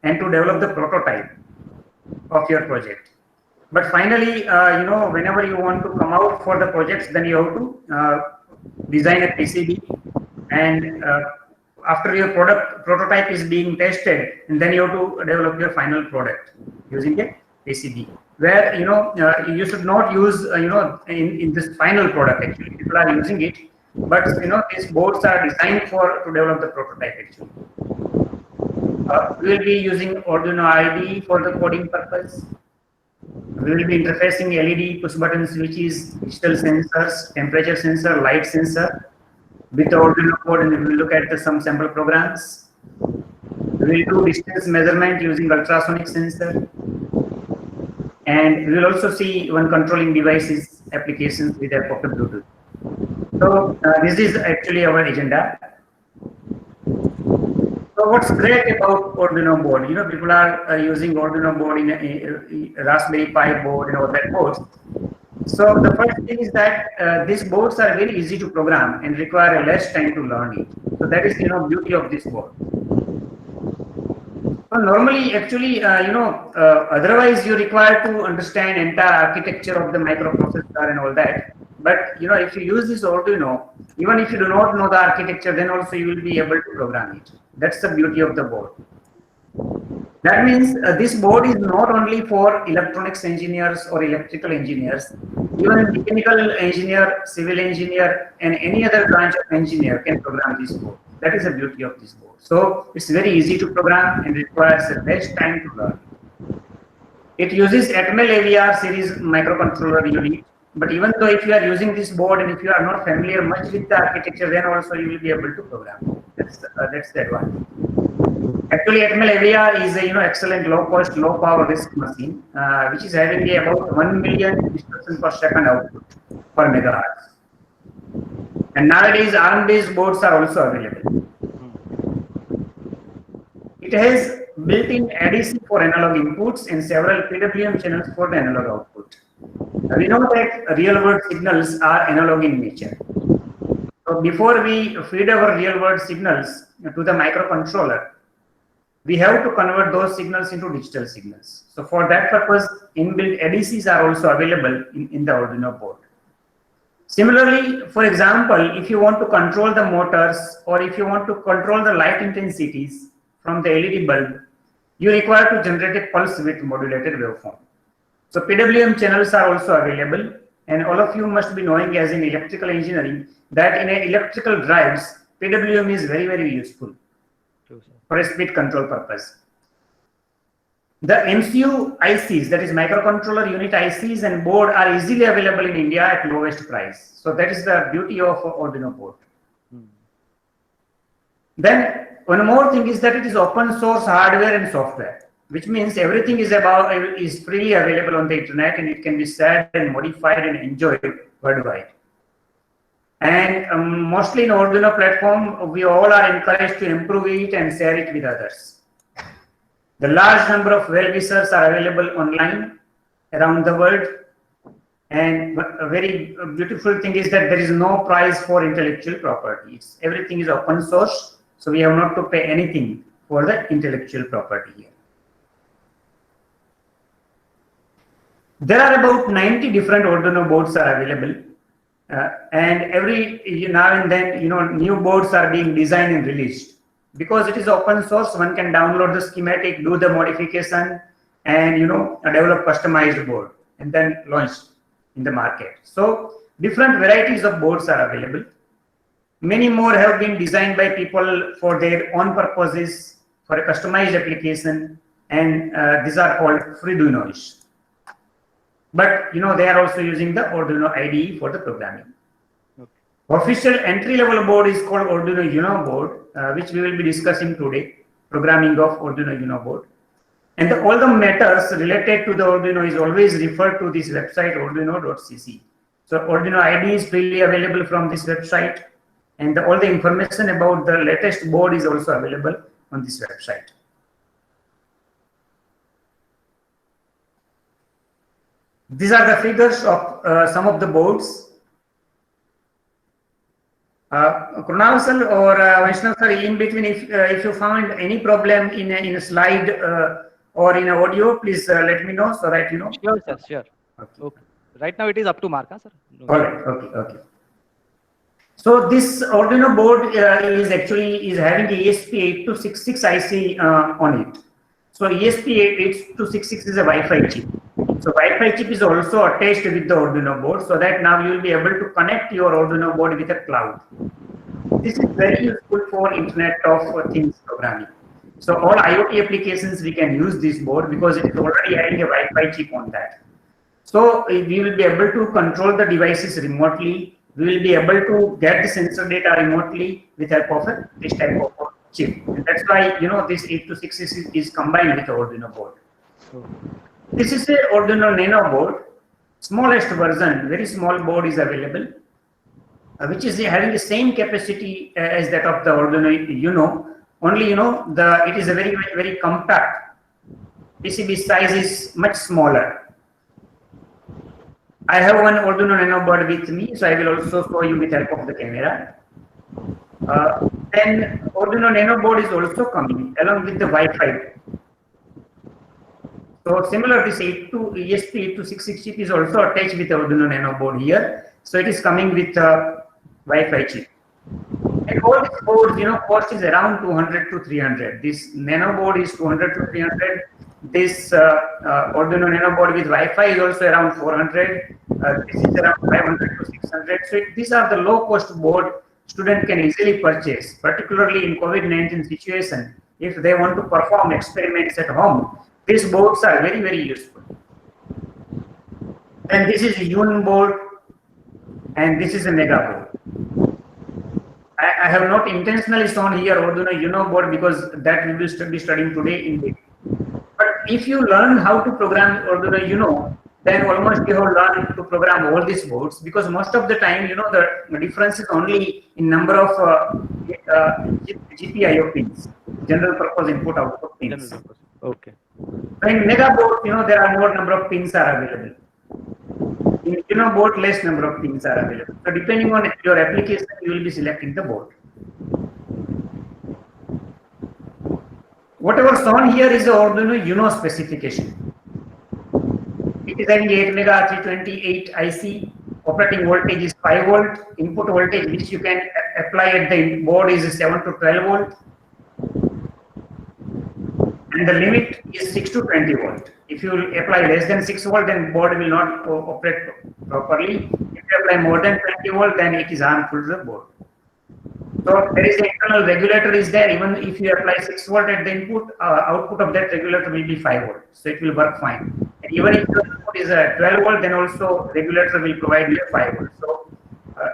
and to develop the prototype of your project. But finally, whenever you want to come out for the projects, then you have to design a PCB, and after your product prototype is being tested, and then you have to develop your final product using a PCB. Where you should not use in this final product. Actually, people are using it, but these boards are designed for to develop the prototype actually. We will be using Arduino IDE for the coding purpose. We will be interfacing LED push button switches, digital sensors, temperature sensor, light sensor with the Arduino code, and we will look at some sample programs. We will do distance measurement using ultrasonic sensor, and we will also see one controlling devices applications with a pocket Bluetooth. So this is actually our agenda. So what's great about Arduino board? People are using Arduino board in a Raspberry Pi board and all that boards. So the first thing is that these boards are very easy to program and require less time to learn it. So that is beauty of this board. So normally, actually, otherwise you require to understand entire architecture of the microprocessor and all that. But if you use this Arduino, even if you do not know the architecture, then also you will be able to program it. That's the beauty of the board. That means this board is not only for electronics engineers or electrical engineers. Even mechanical engineer, civil engineer, and any other branch of engineer can program this board. That is the beauty of this board. So it's very easy to program and requires less time to learn. It uses Atmel AVR series microcontroller unit. But even though if you are using this board and if you are not familiar much with the architecture, then also you will be able to program. That's the advantage. Actually, Atmel AVR is a excellent low cost, low power RISC machine, which is having about 1 million instructions per second output per megahertz. And nowadays, ARM-based boards are also available. It has built-in ADC for analog inputs and several PWM channels for the analog output. We know that real-world signals are analog in nature. So before we feed our real-world signals to the microcontroller, we have to convert those signals into digital signals. So for that purpose, inbuilt ADCs are also available in the Arduino board. Similarly, for example, if you want to control the motors or if you want to control the light intensities from the LED bulb, you require to generate a pulse width modulated waveform. So PWM channels are also available, and all of you must be knowing as in electrical engineering that in electrical drives, PWM is very, very useful for a speed control purpose. The MCU ICs, that is microcontroller unit ICs and board, are easily available in India at lowest price. So that is the beauty of Arduino board. Then one more thing is that it is open source hardware and software, which means everything is freely available on the internet, and it can be shared and modified and enjoyed worldwide. And mostly in Arduino platform, we all are encouraged to improve it and share it with others. The large number of well-wishers are available online around the world. And a very beautiful thing is that there is no price for intellectual property. Everything is open source, so we have not to pay anything for the intellectual property here. There are about 90 different Arduino boards are available. And every now and then, new boards are being designed and released. Because it is open source, one can download the schematic, do the modification, and develop customized board and then launch in the market. So different varieties of boards are available. Many more have been designed by people for their own purposes, for a customized application, and these are called Freeduinoish. But they are also using the Arduino IDE for the programming. Okay. Official entry-level board is called Arduino Uno board, which we will be discussing today, programming of Arduino Uno board. And all the matters related to the Arduino is always referred to this website, arduino.cc. So Arduino IDE is freely available from this website, and all the information about the latest board is also available on this website. These are the figures of some of the boards. Krunal sir or Vaishnav sir, in between, if you found any problem in a slide or in audio, please let me know so that you know. Sure, sir. Sure. Okay. Okay. Right now it is up to mark, huh, sir. No. All right. Okay. Okay. So this Arduino board is actually having a ESP8266 IC on it. So ESP8266 is a Wi-Fi chip. So Wi-Fi chip is also attached with the Arduino board, so that now you will be able to connect your Arduino board with a cloud. This is very useful for Internet of Things programming. So all IoT applications we can use this board because it is already having a Wi-Fi chip on that. So we will be able to control the devices remotely. We will be able to get the sensor data remotely with help of this type of chip. And that's why this 8266 is combined with the Arduino board. This is a Arduino Nano board, smallest version, very small board is available, which is having the same capacity as that of the Arduino Uno. Only it is a very, very, very compact. PCB size is much smaller. I have one Arduino Nano board with me, so I will also show you with help of the camera. Then Arduino Nano board is also coming along with the Wi-Fi. So similar, this ESP8266 chip is also attached with the Arduino Nano board here. So it is coming with Wi-Fi chip. And all these boards, cost is around 200 to 300. This Nano board is 200 to 300. This Arduino Nano board with Wi-Fi is also around 400. This is around 500 to 600. So these are the low-cost board student can easily purchase, particularly in COVID-19 situation. If they want to perform experiments at home, these boards are very, very useful. And this is a Yun board, and this is a Mega board. I have not intentionally shown here Arduino Uno board because that we will be studying today in detail. But if you learn how to program Arduino Uno, then almost you have learned to program all these boards, because most of the time, the difference is only in number of GPIO pins, general purpose input output pins. Okay. In Mega board, there are more number of pins are available. In Uno board, less number of pins are available. So depending on your application, you will be selecting the board. Whatever shown here is the Arduino Uno specification. It is having 8 mega 328 IC. Operating voltage is 5 volt. Input voltage which you can apply at the board is 7 to 12 volt. And the limit is 6 to 20 volt. If you apply less than 6 volt, then board will not operate properly. If you apply more than 20 volt, then it is harmful to the board. So there is an internal regulator is there. Even if you apply 6 volt at the input, output of that regulator will be 5 volt. So it will work fine. And even if your input is 12 volt, then also regulator will provide you 5 volt. So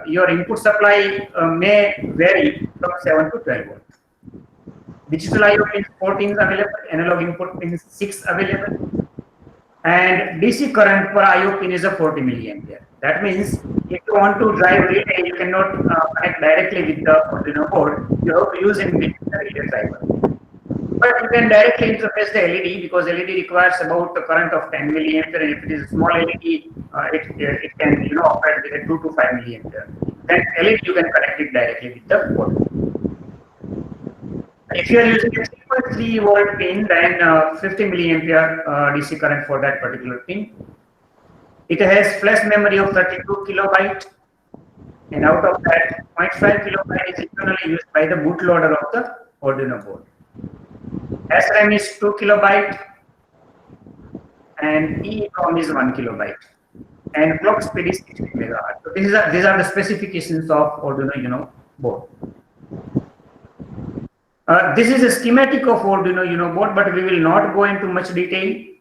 your input supply may vary from 7 to 12 volt. Digital I/O pins 4 pins available, analog input pins 6 available, and DC current per I/O pin is a 40 milliampere. That means if you want to drive relay, you cannot connect directly with the Arduino board. You have to use a relay driver. But you can directly interface the LED, because LED requires about a current of 10 milliampere, and if it is a small LED, it can operate with a 2 to 5 milliampere. Then LED you can connect it directly with the board. If you are using a 3.3 volt pin, then 50 milliampere DC current for that particular pin. It has flash memory of 32 kilobyte, and out of that, 0.5 kilobyte is internally used by the bootloader of the Arduino board. SRAM is 2 kilobyte, and EEPROM is 1 kilobyte, and clock speed is 60 megahertz. So these are the specifications of Arduino Uno board. This is a schematic of Arduino Uno board, but we will not go into much detail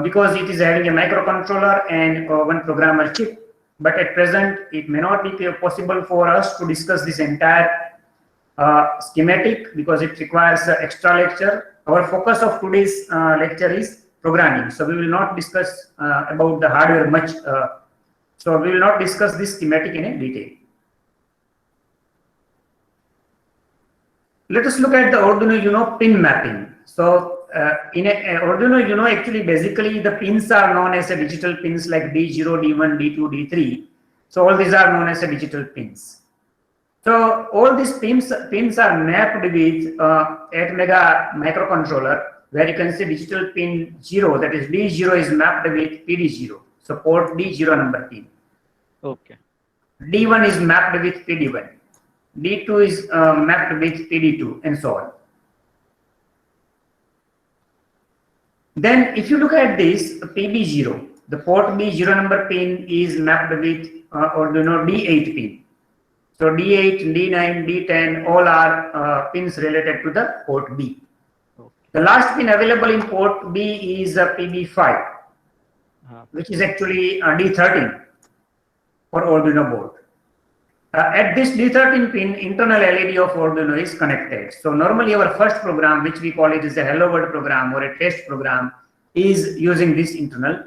because it is having a microcontroller and one programmer chip. But at present, it may not be possible for us to discuss this entire schematic because it requires extra lecture. Our focus of today's lecture is programming, so we will not discuss about the hardware much. So we will not discuss this schematic in a detail. Let us look at the Arduino Uno pin mapping. So in Arduino Uno, actually, basically the pins are known as a digital pins like D0, D1, D2, D3. So all these are known as a digital pins. So all these pins are mapped with 8 mega microcontroller, where you can see digital pin 0, that is D0 is mapped with PD0. So port D0 number pin. Okay. D1 is mapped with PD1. D2 is mapped with PD2 and so on. Then if you look at this PB0, the port B0 number pin is mapped with Arduino D8 pin. So D8, D9, D10 all are pins related to the port B. Okay. The last pin available in port B is PB5, which is actually D13 for Arduino board. At this D13 pin, internal LED of Arduino is connected. So normally our first program, which we call it is a hello world program or a test program, is using this internal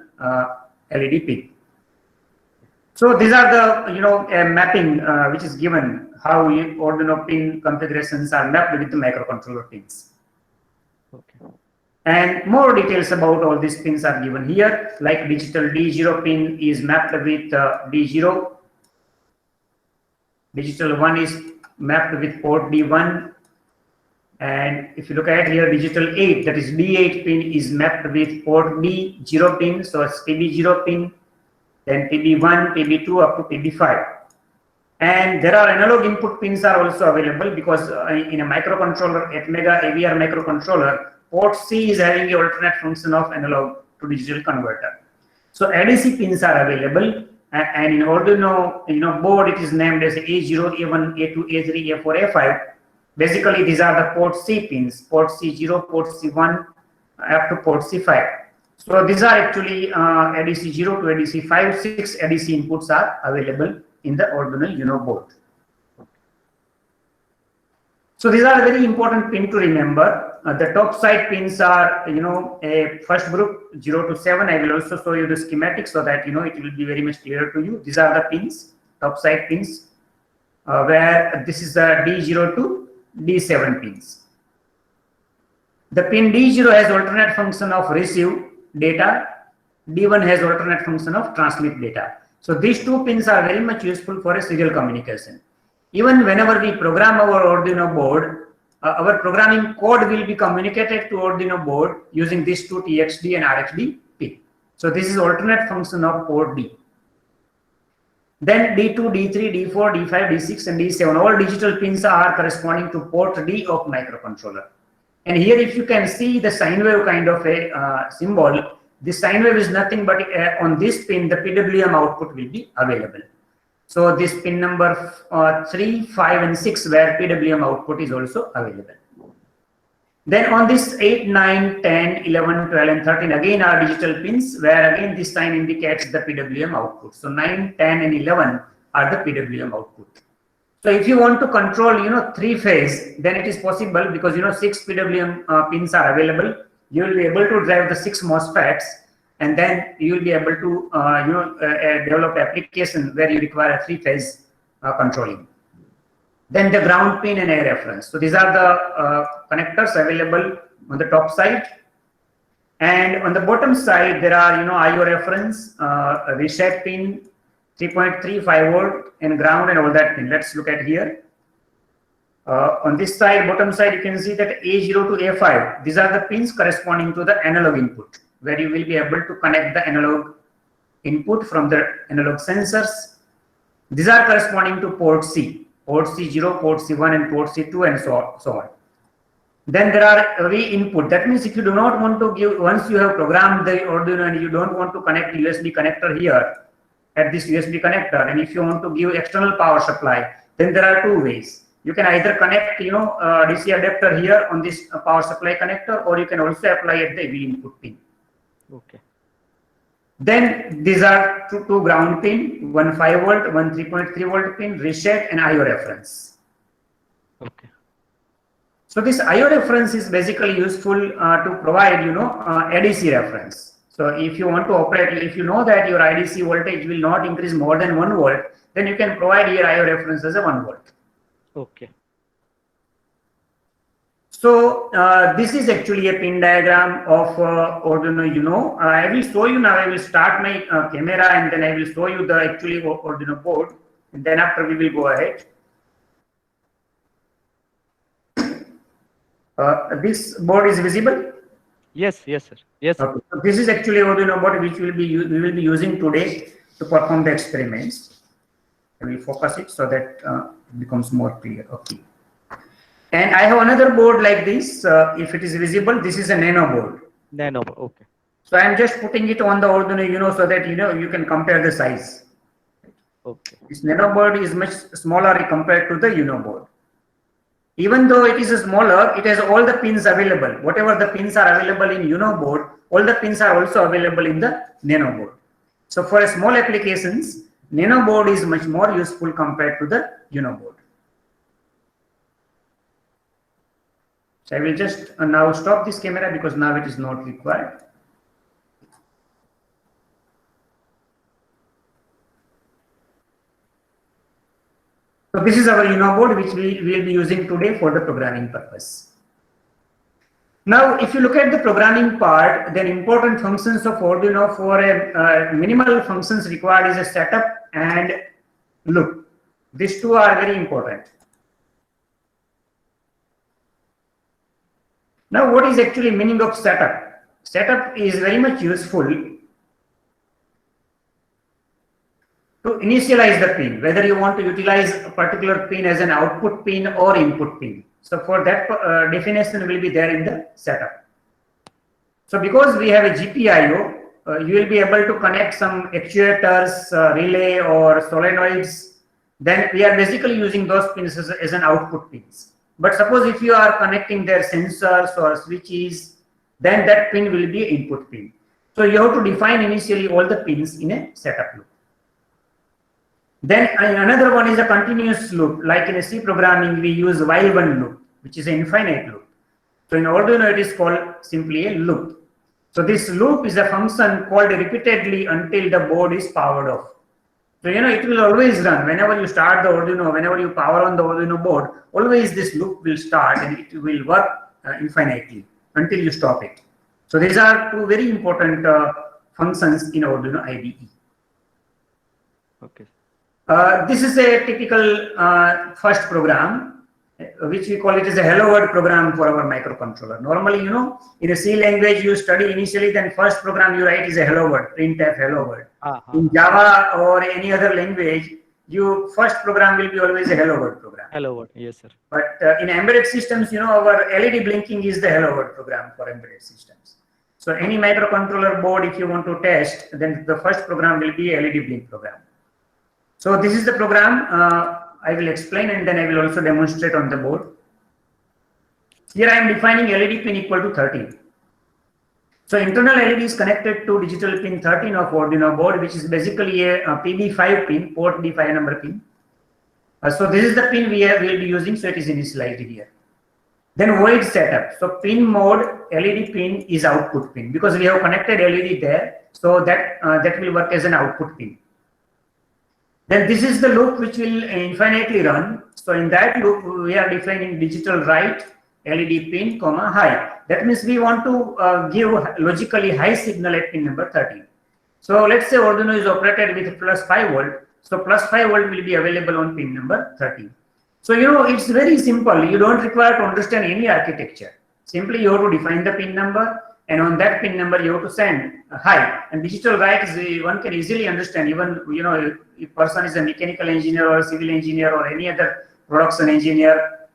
LED pin. So these are the mapping which is given how Arduino pin configurations are mapped with the microcontroller pins. Okay. And more details about all these pins are given here. Like digital D0 pin is mapped with D0. Digital 1 is mapped with port D1. And if you look at here, digital 8, that is D8 pin is mapped with port D0 pin. So it's PB0 pin, then PB1, PB2 up to PB5. And there are analog input pins are also available because in a microcontroller, 8 mega AVR microcontroller, port C is having the alternate function of analog to digital converter. So ADC pins are available. And in Arduino board, it is named as A0, A1, A2, A3, A4, A5. Basically, these are the port C pins, port C0, port C1, up to port C5. So these are actually ADC 0 to ADC 5, 6 ADC inputs are available in the Arduino Uno board. So these are very important pin to remember. The top side pins are, a first group 0 to 7. I will also show you the schematic so that, it will be very much clear to you. These are the pins, top side pins, where this is the D0 to D7 pins. The pin D0 has alternate function of receive data. D1 has alternate function of transmit data. So these two pins are very much useful for a serial communication. Even whenever we program our Arduino board, our programming code will be communicated to Arduino board using these two TXD and RXD pin. So this is alternate function of port D. Then D2, D3, D4, D5, D6 and D7, all digital pins are corresponding to port D of microcontroller. And here if you can see the sine wave kind of a symbol, this sine wave is nothing but on this pin the PWM output will be available. So this pin number 3, 5 and 6 where PWM output is also available. Then on this 8, 9, 10, 11, 12 and 13 again are digital pins where again this sign indicates the PWM output. So 9, 10 and 11 are the PWM output. So if you want to control 3 phase, then it is possible because 6 PWM pins are available. You will be able to drive the 6 MOSFETs. And then you will be able to develop application where you require a 3-phase controlling. Then the ground pin and a reference. So these are the connectors available on the top side. And on the bottom side, there are IO reference, reset pin, 3.35 volt, and ground and all that pin. Let's look at here. On this side, bottom side, you can see that A0 to A5. These are the pins corresponding to the analog input, where you will be able to connect the analog input from the analog sensors. These are corresponding to port C, port C0, port C1 and port C2 and so on. Then there are V input. That means if you do not want to give, once you have programmed the Arduino and you don't want to connect USB connector here at this USB connector, and if you want to give external power supply, then there are 2 ways. You can either connect DC adapter here on this power supply connector, or you can also apply at the V input pin. Okay. Then these are two ground pin, one 5 volt, one 3.3 volt pin, reset and IO reference. Okay. So this IO reference is basically useful to provide ADC reference. So if you want to operate, if you know that your IDC voltage will not increase more than 1 volt, then you can provide here IO reference as a 1 volt. Okay. So this is actually a pin diagram of Arduino Uno. I will show you now. I will start my camera and then I will show you the actually Arduino board. And then after we will go ahead. This board is visible. Yes, yes, sir. Yes, sir. Okay. So this is actually Arduino board which we will be using today to perform the experiments. I will focus it so that it becomes more clear. Okay. And I have another board like this. If it is visible, this is a nano board. Nano. Okay. So I am just putting it on the Arduino, so that you can compare the size. Okay. This nano board is much smaller compared to the Uno board. Even though it is smaller, it has all the pins available. Whatever the pins are available in Uno board, all the pins are also available in the nano board. So for small applications, nano board is much more useful compared to the Uno board. So I will just now stop this camera because now it is not required. So this is our Uno board which we will be using today for the programming purpose. Now, if you look at the programming part, then important functions of Arduino for a minimal functions required is a setup and loop. These two are very important. Now, what is actually meaning of setup? Setup is very much useful to initialize the pin, whether you want to utilize a particular pin as an output pin or input pin. So for that definition will be there in the setup. So because we have a GPIO, you will be able to connect some actuators, relay or solenoids. Then we are basically using those pins as an output pins. But suppose if you are connecting their sensors or switches, then that pin will be input pin. So you have to define initially all the pins in a setup loop. Then another one is a continuous loop. Like in a C programming, we use while one loop, which is an infinite loop. So in Arduino, it is called simply a loop. So this loop is a function called repeatedly until the board is powered off. So it will always run. Whenever you start the Arduino, whenever you power on the Arduino board, always this loop will start and it will work infinitely until you stop it. So these are two very important functions in Arduino IDE. Okay. This is a typical first program, which we call it as a hello world program for our microcontroller. Normally, in a C language, you study initially, then first program you write is a hello world, printf hello world. In Java or any other language, your first program will be always a hello world program. Hello world, yes, sir. But in embedded systems, our LED blinking is the hello world program for embedded systems. So any microcontroller board, if you want to test, then the first program will be a LED blink program. So this is the program. I will explain and then I will also demonstrate on the board. Here I am defining LED pin equal to 13. So internal LED is connected to digital pin 13 of Arduino board, which is basically a PB5 pin, port B5 number pin. So this is the pin we will be using, so it is initialized here. Then void setup. So pin mode LED pin is output pin because we have connected LED there, so that will work as an output pin. Then this is the loop which will infinitely run. So in that loop, we are defining digital write LED pin, comma high. That means we want to give logically high signal at pin number 13. So let's say Arduino is operated with plus 5 volt. So plus 5 volt will be available on pin number 13. So it's very simple. You don't require to understand any architecture. Simply you have to define the pin number, and on that pin number you have to send high. And digital write is one can easily understand. Even if person is a mechanical engineer or a civil engineer or any other production engineer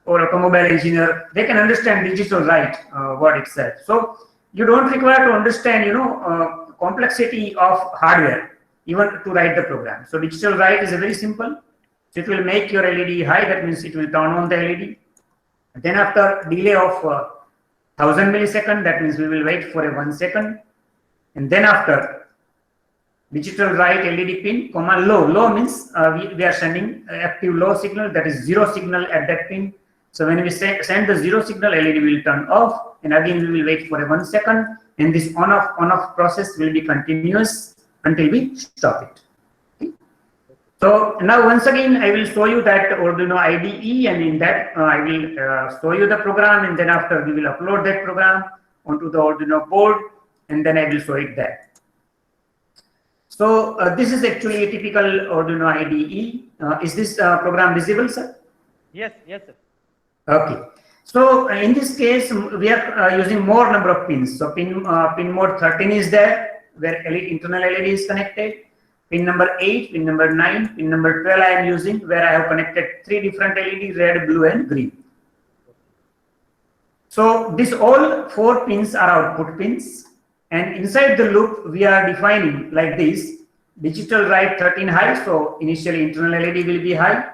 or automobile engineer, they can understand digital write word itself. So you don't require to understand complexity of hardware even to write the program. So digital write is very simple. So it will make your LED high. That means it will turn on the LED. And then after delay of 1000 milliseconds, that means we will wait for a 1 second. And then after digital write LED pin, comma low. Low means we are sending active low signal, that is 0 signal at that pin. So when we send the 0 signal, LED will turn off, and again we will wait for a 1 second, and this on-off process will be continuous until we stop it. Okay. So now once again I will show you that Arduino IDE, and in that I will show you the program, and then after we will upload that program onto the Arduino board, and then I will show it there. So this is actually a typical Arduino IDE. Is this program visible, sir? Yes, yes, sir. Okay. So in this case, we are using more number of pins. So pin mode 13 is there, where internal LED is connected. Pin number 8, pin number 9, pin number 12 I am using, where I have connected 3 different LED, red, blue, and green. So this all 4 pins are output pins, and inside the loop we are defining like this: digital write 13 high. So initially internal LED will be high.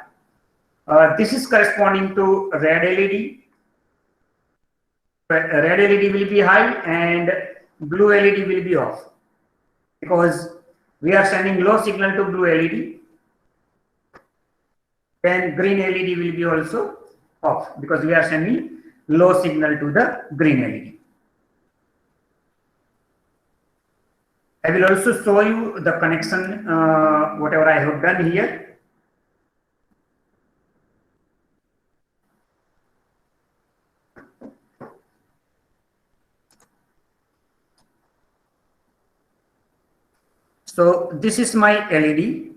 This is corresponding to red LED. Red LED will be high and blue LED will be off, because we are sending low signal to blue LED. Then green LED will be also off, because we are sending low signal to the green LED. I will also show you the connection, whatever I have done here. So this is my LED,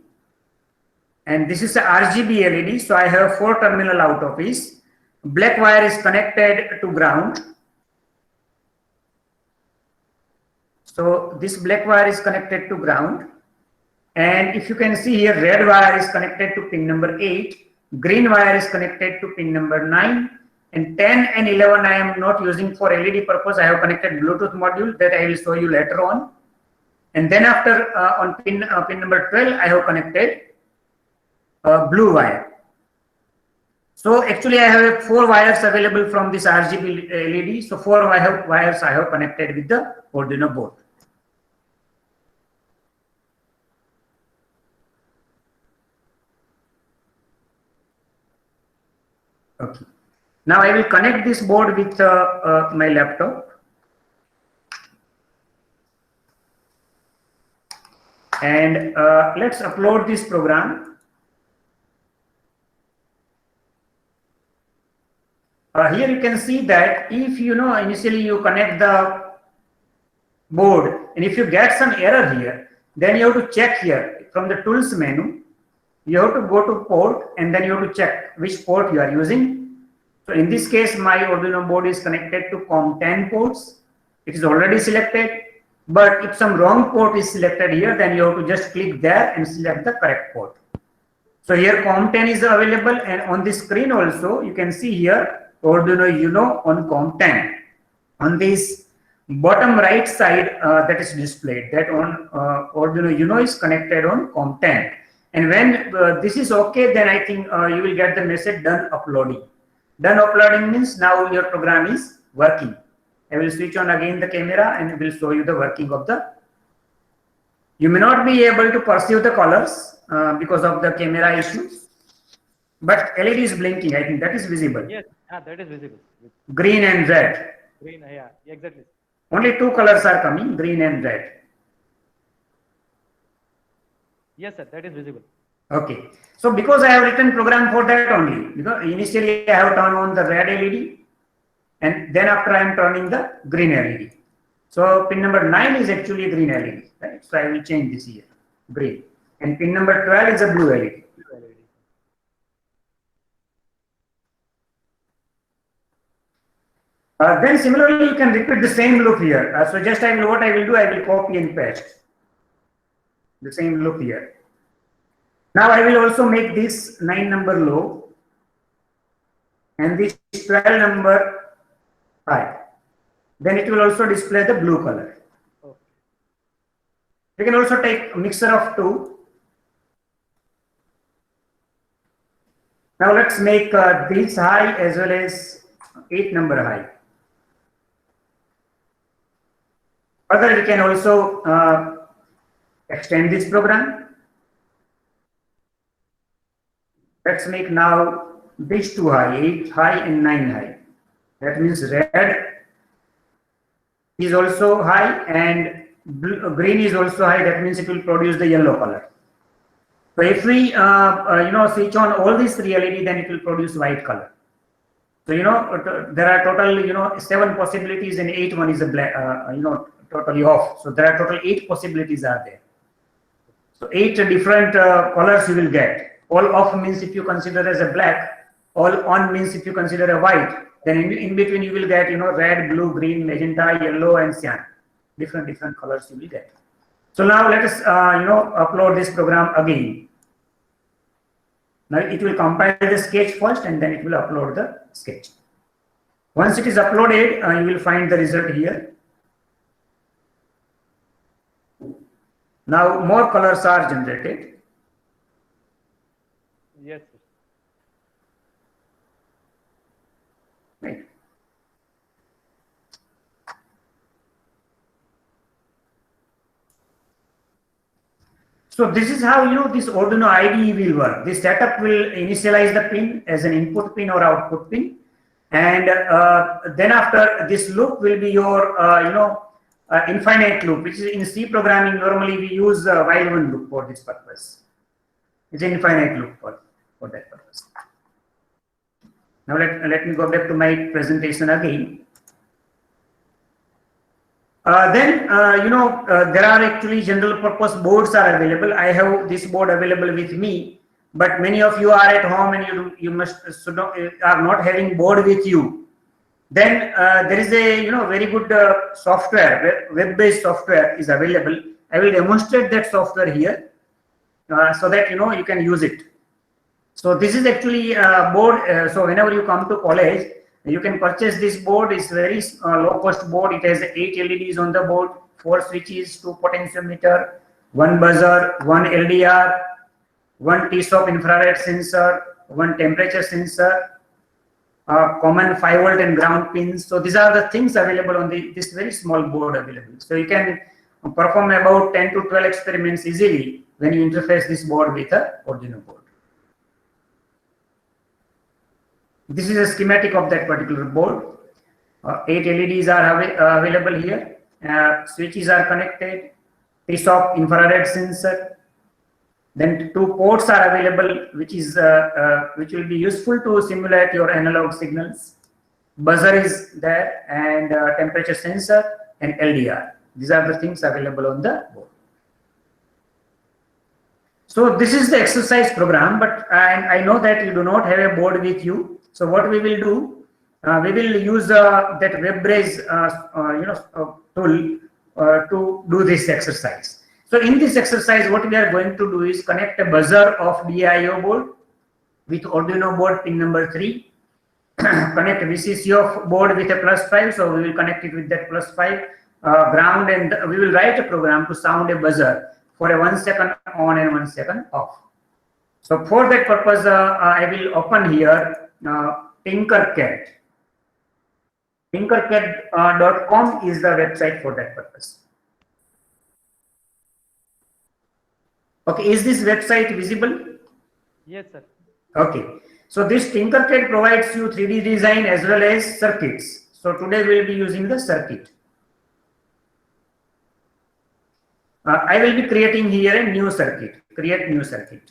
and this is a RGB LED. So I have 4 terminal out of this. Black wire is connected to ground. So this black wire is connected to ground. And if you can see here, red wire is connected to pin number 8. Green wire is connected to pin number 9. And 10 and 11 I am not using for LED purpose. I have connected Bluetooth module that I will show you later on. And then after on pin number 12, I have connected blue wire. So actually I have 4 wires available from this RGB LED. So 4 wires I have connected with the Arduino board. Okay. Now I will connect this board with my laptop. And let's upload this program. Here you can see that if initially you connect the board, and if you get some error here, then you have to check here from the tools menu. You have to go to port, and then you have to check which port you are using. So in this case, my Arduino board is connected to COM10 ports. It is already selected. But if some wrong port is selected here, then you have to just click there and select the correct port. So here COM10 is available, and on the screen also you can see here Arduino Uno on COM10. On this bottom right side that is displayed, that on Arduino Uno is connected on COM10. And when this is okay, then I think you will get the message done uploading. Done uploading means now your program is working. I will switch on again the camera and will show you the working of the. You may not be able to perceive the colors because of the camera issues, but LED is blinking. I think that is visible. Yes, that is visible. Green and red. Green, yeah, exactly. Only 2 colors are coming, green and red. Yes, sir, that is visible. Okay. So because I have written program for that only, because initially I have turned on the red LED, and then after I am turning the green LED. So pin number 9 is actually green LED, right? So I will change this here, green. And pin number 12 is a blue LED. Then similarly, you can repeat the same loop here. So just what I will do, I will copy and paste the same loop here. Now I will also make this 9 number low and this 12 number high. Then it will also display the blue color. Okay. We can also take a mixture of 2. Now let's make this high as well as 8 number high. Further, we can also extend this program. Let's make now these 2 high, 8 high and 9 high. That means red is also high and green is also high. That means it will produce the yellow color. So if we switch on all these 3 LED, then it will produce white color. So there are total 7 possibilities, and 8 one is a black totally off. So there are total 8 possibilities are there. So 8 different colors you will get. All off means if you consider as a black, all on means if you consider a white, Then in between you will get, red, blue, green, magenta, yellow, and cyan. Different colors you will get. So now let us, upload this program again. Now it will compile the sketch first, and then it will upload the sketch. Once it is uploaded, you will find the result here. Now more colors are generated. Yes, sir. Right. So this is how this Arduino IDE will work. This setup will initialize the pin as an input pin or output pin, and then after this loop will be your infinite loop, which is in C programming normally we use while one loop for this purpose. It's an infinite loop for that purpose. Now let me go back to my presentation again. There are actually general purpose boards are available. I have this board available with me, but many of you are at home and you are not having board with you. Then there is a very good software, web-based software is available. I will demonstrate that software here so that you can use it. So this is actually a board. So whenever you come to college, you can purchase this board. It's very low cost board. It has 8 LEDs on the board, 4 switches, 2 potentiometer, 1 buzzer, 1 LDR, 1 T-SOP infrared sensor, 1 temperature sensor, common 5 volt and ground pins. So these are the things available on this very small board available. So you can perform about 10 to 12 experiments easily when you interface this board with a Arduino board. This is a schematic of that particular board. 8 LEDs are available here. Switches are connected. T-SOP infrared sensor. Then 2 ports are available, which will be useful to simulate your analog signals. Buzzer is there, and temperature sensor and LDR. These are the things available on the board. So this is the exercise program, but I know that you do not have a board with you. So what we will do, we will use that WebBraze tool to do this exercise. So in this exercise, what we are going to do is connect a buzzer of DIO board with Arduino board pin number 3. Connect VCC of board with a +5. So we will connect it with that +5 ground, and we will write a program to sound a buzzer for a 1 second on and 1 second off. So for that purpose, I will open here Tinkercad. Tinkercad.com is the website for that purpose. Okay, is this website visible? Yes, sir. Okay, so this Tinkercad provides you 3D design as well as circuits. So today we will be using the circuit. I will be creating here a new circuit. Create new circuit.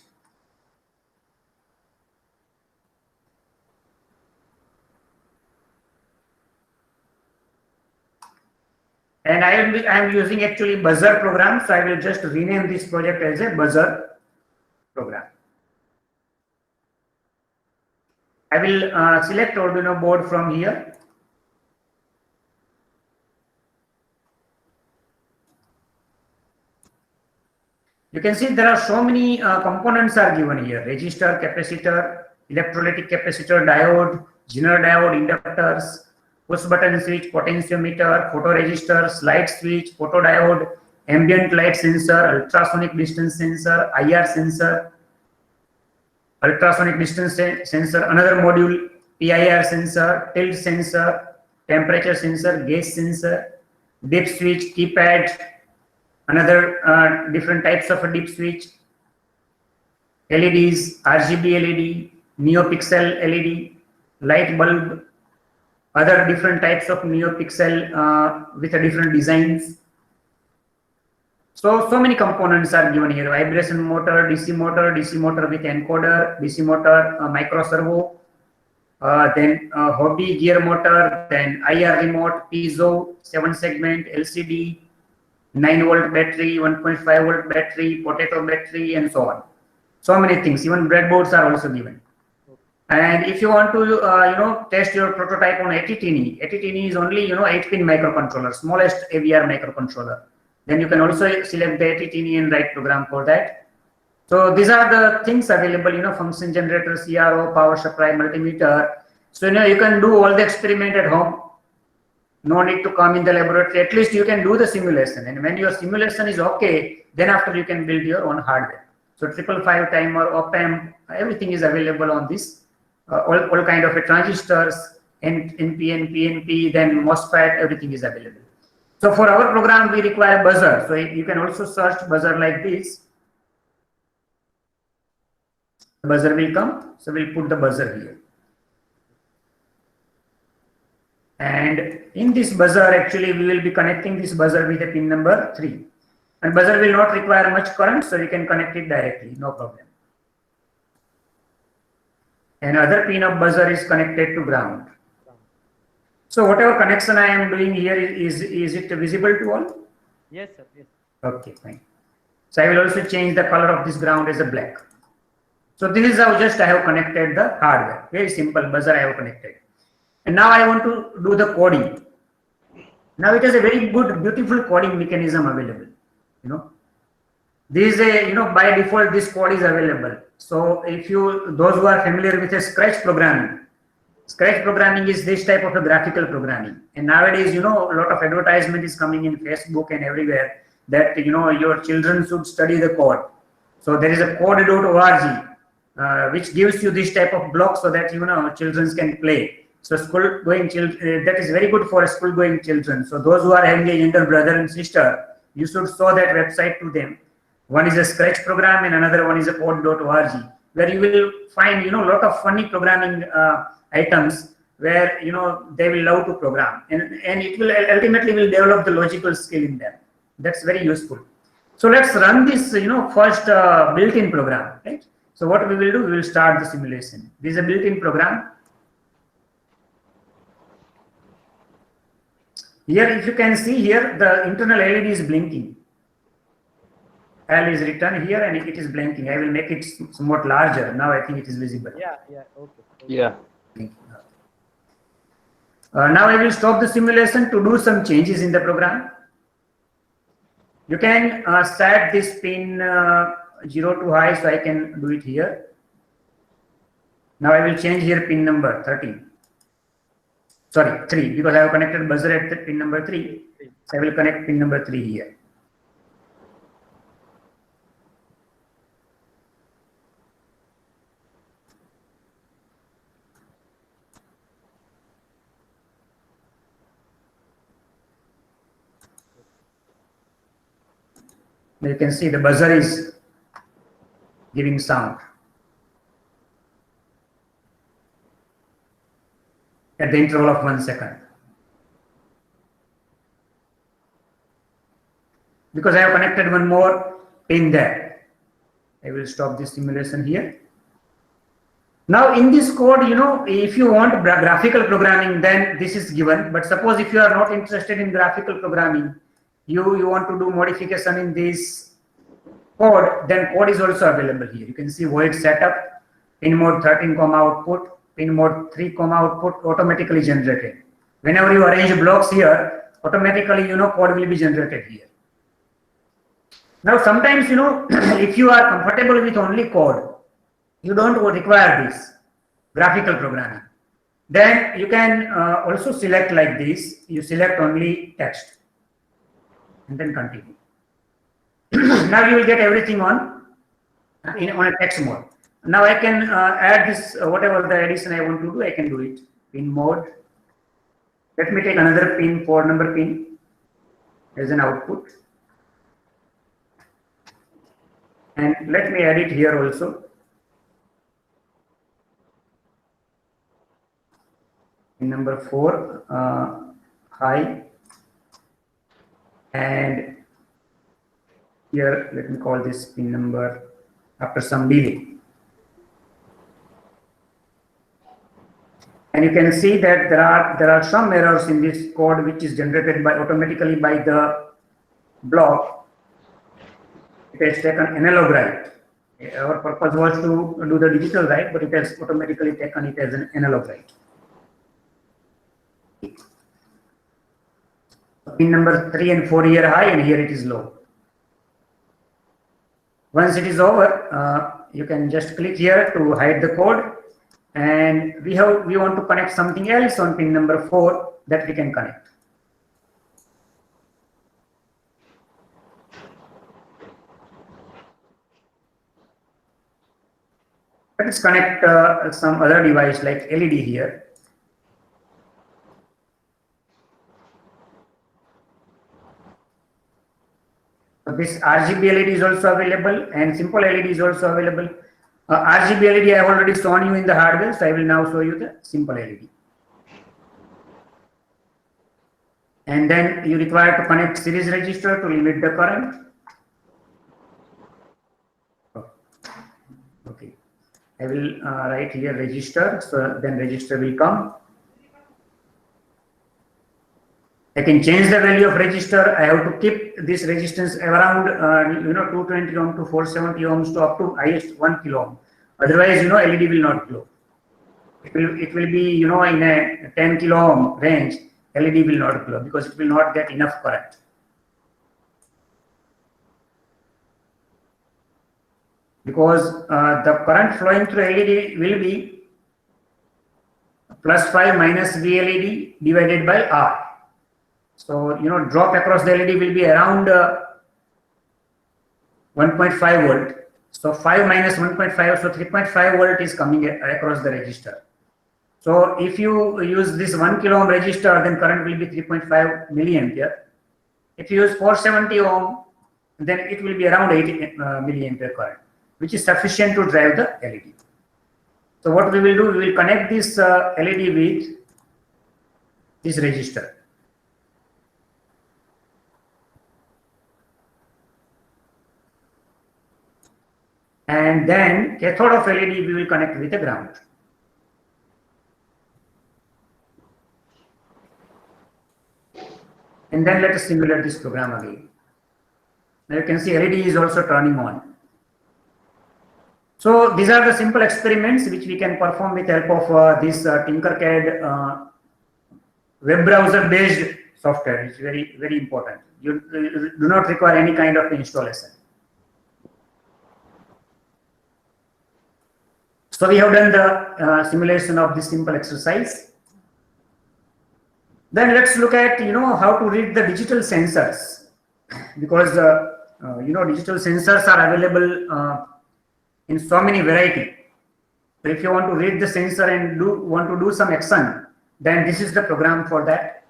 And I am using actually buzzer program, so I will just rename this project as a buzzer program. I will select Arduino board from here. You can see there are so many components are given here: resistor, capacitor, electrolytic capacitor, diode, Zener diode, inductors, push button switch, potentiometer, photoresistor, slide switch, photodiode, ambient light sensor, ultrasonic distance sensor, IR sensor, ultrasonic distance sensor, another module, PIR sensor, tilt sensor, temperature sensor, gas sensor, dip switch, keypad, another different types of a dip switch, LEDs, RGB LED, NeoPixel LED, light bulb, other different types of NeoPixel with a different designs. So many components are given here: vibration motor, DC motor with encoder, DC motor, micro servo, then hobby gear motor, then IR remote, piezo, 7-segment, LCD, 9-volt battery, 1.5-volt battery, potato battery, and so on. So many things. Even breadboards are also given. And if you want to, test your prototype on ATTNI, ATTNI is only, 8-pin microcontroller, smallest AVR microcontroller. Then you can also select the ATTNI and write program for that. So these are the things available, function generator, CRO, power supply, multimeter. So, you can do all the experiment at home. No need to come in the laboratory. At least you can do the simulation. And when your simulation is okay, then after you can build your own hardware. So 555 timer, op-amp, everything is available on this. All kind of transistors, NPN, PNP, then MOSFET, everything is available. So for our program, we require buzzer. So you can also search buzzer like this. The buzzer will come. So we'll put the buzzer here. And in this buzzer, actually, we will be connecting this buzzer with a pin number 3. And buzzer will not require much current, so you can connect it directly, no problem. Another pin of buzzer is connected to ground. So whatever connection I am doing here, is it visible to all? Yes, sir. Yes. Okay, fine. So I will also change the color of this ground as a black. So this is how just I have connected the hardware. Very simple buzzer I have connected. And now I want to do the coding. Now it has a very good, beautiful coding mechanism available. This is a, by default this code is available. So if those who are familiar with a Scratch programming is this type of a graphical programming. And nowadays, a lot of advertisement is coming in Facebook and everywhere that, your children should study the code. So there is a code.org, which gives you this type of block so that, children can play. So school-going children, that is very good for school-going children. So those who are having a younger brother and sister, you should show that website to them. One is a Scratch program and another one is a code.org, where you will find, a lot of funny programming items where, they will love to program. And it will ultimately will develop the logical skill in them. That's very useful. So let's run this, first built-in program, right? So what we will do, we will start the simulation. This is a built-in program. Here, if you can see here, the internal LED is blinking. L is written here and it is blinking. I will make it somewhat larger. Now I think it is visible. Yeah, okay. Yeah. Now I will stop the simulation to do some changes in the program. You can set this pin 0 to high, so I can do it here. Now I will change here pin number 13. Sorry, 3, because I have connected buzzer at the pin number 3. So I will connect pin number 3 here. Now you can see the buzzer is giving sound at the interval of 1 second. Because I have connected one more pin there. I will stop this simulation here. Now in this code, if you want graphical programming, then this is given. But suppose if you are not interested in graphical programming, you want to do modification in this code, then code is also available here. You can see void setup, pin mode 13, output, pin mode 3, output automatically generated. Whenever you arrange blocks here, automatically, code will be generated here. Now, sometimes, if you are comfortable with only code, you don't require this graphical programming. Then you can also select like this. You select only text and then continue. Now you will get everything on a text mode. Now I can add this, whatever the addition I want to do, I can do it. Pin mode. Let me take another pin, 4 number pin as an output. And let me add it here also. Pin number 4, high. And here, let me call this pin number after some delay. And you can see that there are some errors in this code which is generated automatically by the block. It has taken analog write. Our purpose was to do the digital write, but it has automatically taken it as an analog write. Pin number 3 and 4 here high, and here it is low. Once it is over, you can just click here to hide the code, and we want to connect something else on pin number 4 that we can connect. Let's connect some other device like LED here. This RGB LED is also available, and simple LED is also available. RGB LED I have already shown you in the hardware, so I will now show you the simple LED. And then you require to connect series register to limit the current. Okay, I will write here register, so then register will come. I can change the value of register. I have to keep this resistance around 220 ohm to 470 ohms to up to highest 1 kilo ohm. Otherwise, LED will not glow. It will be in a 10 kilo ohm range. LED will not glow because it will not get enough current. Because the current flowing through LED will be +5 minus VLED divided by R. So, drop across the LED will be around 1.5 volt. So 5 minus 1.5, so 3.5 volt is coming across the register. So if you use this 1 kilo ohm resistor, then current will be 3.5 milliampere. If you use 470 ohm, then it will be around 80 milliampere current, which is sufficient to drive the LED. So what we will do, we will connect this LED with this resistor. And then cathode of LED we will connect with the ground. And then let us simulate this program again. Now you can see LED is also turning on. So these are the simple experiments which we can perform with help of this Tinkercad web browser based software. It's very, very important. You do not require any kind of installation. So we have done the simulation of this simple exercise. Then let's look at how to read the digital sensors, because digital sensors are available in so many variety. So if you want to read the sensor and want to do some action, then this is the program for that.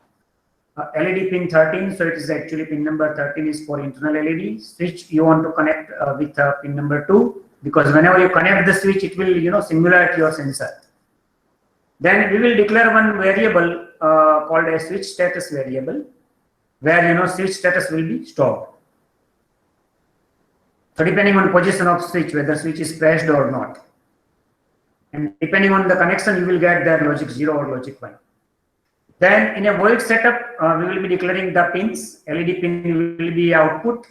LED pin 13, so it is actually pin number 13 is for internal LED. Switch you want to connect with pin number 2. Because whenever you connect the switch, it will simulate your sensor. Then we will declare one variable called a switch status variable, where switch status will be stored. So depending on position of switch, whether switch is pressed or not, and depending on the connection, you will get their logic 0 or logic 1. Then in a void setup, we will be declaring the pins. LED pin will be output.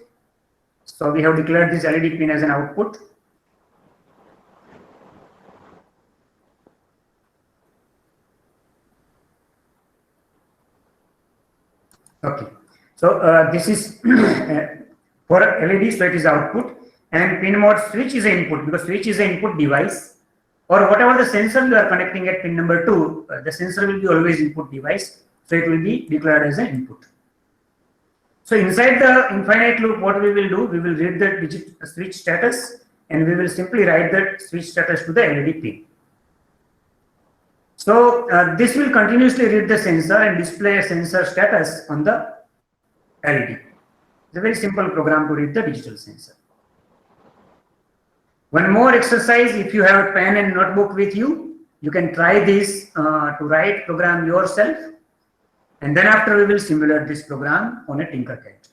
So we have declared this LED pin as an output. Okay, so this is for LED, so it is output, and pin mode switch is an input, because switch is an input device, or whatever the sensor you are connecting at pin number 2, the sensor will be always input device, so it will be declared as an input. So inside the infinite loop, what we will do, we will read the switch status, and we will simply write the switch status to the LED pin. So this will continuously read the sensor and display sensor status on the LED. It's a very simple program to read the digital sensor. One more exercise, if you have a pen and notebook with you, you can try this to write program yourself, and then after we will simulate this program on a Tinkercad.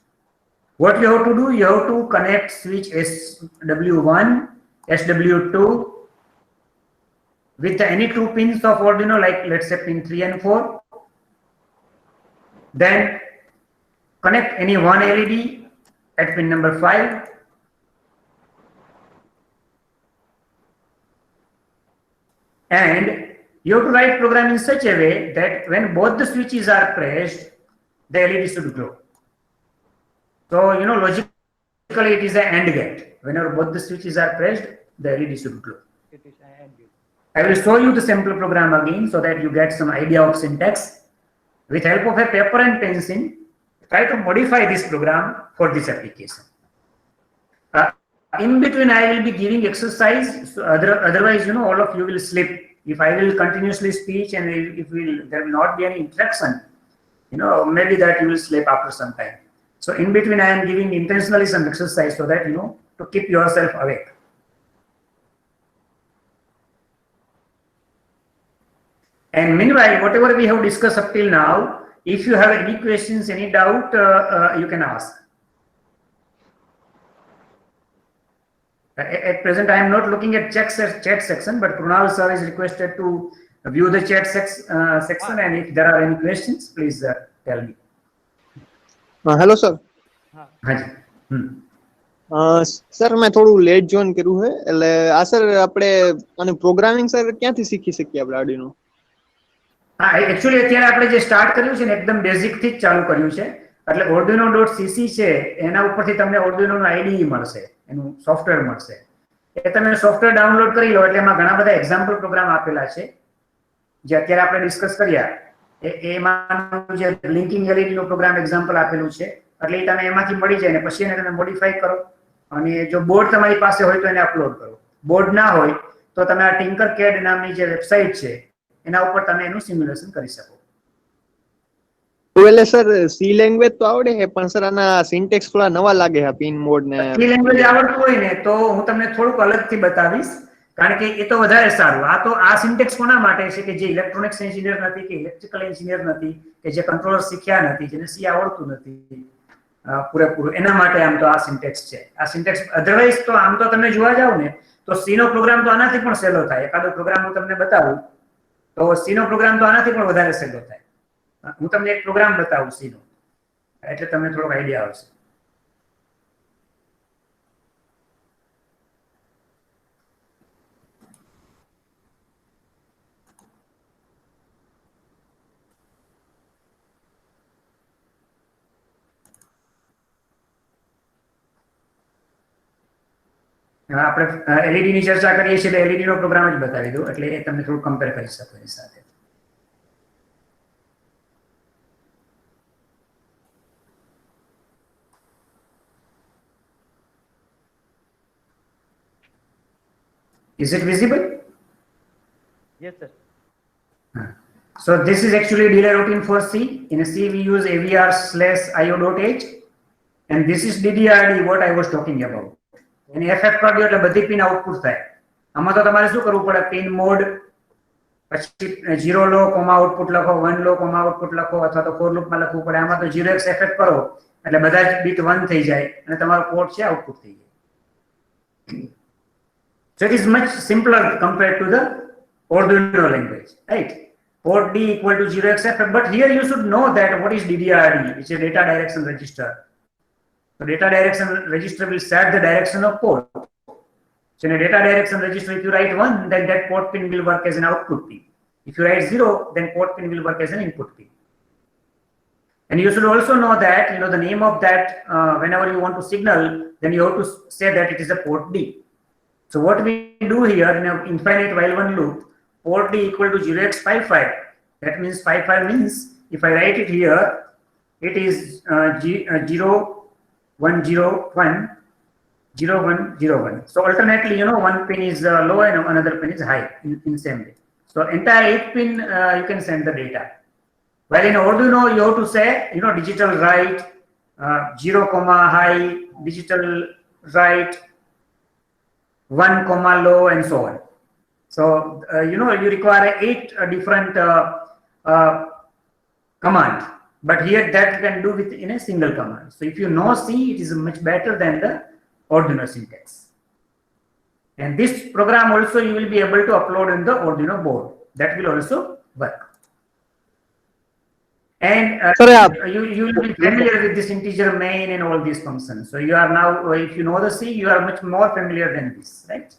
What you have to do, you have to connect switch SW1, SW2 with any 2 pins of Arduino, like let's say pin 3 and 4. Then connect any one LED at pin number 5. And you have to write program in such a way that when both the switches are pressed, the LED should glow. So, logically it is an AND gate. Whenever both the switches are pressed, the LED should glow. It is and you. I will show you the simple program again so that you get some idea of syntax. With help of a paper and pencil, try to modify this program for this application. In between, I will be giving exercise. So otherwise, all of you will slip. If I will continuously speak and there will not be any interaction, maybe that you will slip after some time. So in between, I am giving intentionally some exercise so that, to keep yourself awake. And meanwhile, whatever we have discussed up till now, if you have any questions, any doubt, you can ask. At present, I am not looking at chat section, but Krunal sir is requested to view the chat section, and if there are any questions, please tell me. Hello sir हाँ जी. Sir મેં થોડું late join કર્યું છે એટલે આ sir આપણે અને programming sir ક્યાંથી શીખી શકીએ આપણે આર્ડિનો? હા, એકચ્યુઅલી અત્યારે આપણે જે સ્ટાર્ટ કર્યું છે ને એકદમ બેઝિક થી જ ચાલુ કર્યું છે. એટલે arduino.cc છે એના ઉપરથી તમને arduino નો IDE મળશે, એનું સોફ્ટવેર મળશે. એ તમે સોફ્ટવેર ડાઉનલોડ કરી લો એટલે એમાં ઘણા બધા એક્ઝામ્પલ પ્રોગ્રામ આપેલા છે જે અત્યારે આપણે ડિસ્કસ કર્યા. એમાં જે બ્લિંકિંગ LED નો પ્રોગ્રામ એક્ઝામ્પલ આપેલું છે એટલે એ તમે એમાંથી મળી જાય ને પછી એને તમે મોડિફાઈ કરો અને જો બોર્ડ તમારી પાસે હોય તો એને અપલોડ કરો. બોર્ડ ના હોય તો તમે આ ટિંકરકેડ નામની જે વેબસાઇટ છે એના ઉપર તમે એનું સિમ્યુલેશન કરી શકો. એટલે સર સી લેંગ્વેજ તો આવડે છે પણ સર આના સિન્ટેક્સ થોડા નવા લાગે છે પિન મોડ ને સી લેંગ્વેજ આવડતું હોય ને તો હું તમને થોડુંક અલગથી બતાવીશ કારણ કે એ તો વધારે સારું. આ સિન્ટેક્સ કોના માટે છે કે જે ઇલેક્ટ્રોનિક્સ એન્જિનિયર નથી કે ઇલેક્ટ્રિકલ એન્જિનિયર નથી કે જે કંટ્રોલર શીખ્યા નથી, જેને સી આવડતું નથી પૂરેપૂરું, એના માટે આમ તો આ સિન્ટેક્સ છે. આ સિન્ટેક્સ અધરવાઇઝ તો આમ તો તમે જોવા જાવ ને તો સી નો પ્રોગ્રામ તો આનાથી પણ સહેલો થાય. એકાદો પ્રોગ્રામ હું તમને બતાવું તો સી નો પ્રોગ્રામ તો આનાથી પણ વધારે સહેલો થાય. હું તમને એક પ્રોગ્રામ બતાવું સી નો એટલે તમને થોડોક આઈડિયા આવશે. આપણે એલઈડી ની ચર્ચા કરીએ છીએ એટલે એલઈડી નો પ્રોગ્રામ જ બતાવી દઉં એટલે એ તમને થોડું કમ્પેર કરી શકો એની સાથે. Is it visible? Yes, sir. So this is actually delay routine for C. In C we use avr/io.h and this is DDRD what I was talking about. And FF કર્યો એટલે બધી પિન આઉટપુટ થાય. આમાં તો તમારે શું કરવું પડે, પિન મોડ પછી 0 લો કોમા આઉટપુટ લખો, 1 લો કોમા આઉટપુટ લખો અથવા તો ફોર લૂપમાં લખવું પડે. આમાં તો 0x FF કરો એટલે બધા જ બીટ 1 થઈ જાય અને તમારો પોર્ટ છે આઉટપુટ થઈ જાય. So it is much simpler compared to the Arduino language, right? Port D equal to 0xF, but here you should know that what is DDRD, which is data direction register. So data direction register will set the direction of port. So in a data direction register, if you write 1, then that port pin will work as an output pin. If you write 0, then port pin will work as an input pin. And you should also know that, the name of that, whenever you want to signal, then you have to say that it is a port D. So what we do here in an infinite while one loop, port D equal to 0x55. That means 55 means if I write it here, it is 0, 1, 0, 1, 0, 1, 0, 1. So alternately, one pin is low and another pin is high in same way. So entire 8 pin, you can send the data. While in Arduino, you have to say, digital write, 0, high, digital write, 1, low, and so on. So, you require 8 different command, but here that you can do in a single command. So if you know C, it is much better than the Arduino syntax. And this program also you will be able to upload in the Arduino board. That will also work. And you will be familiar with this integer main and all these functions. So you are now, if you know the C, you are much more familiar than this, right?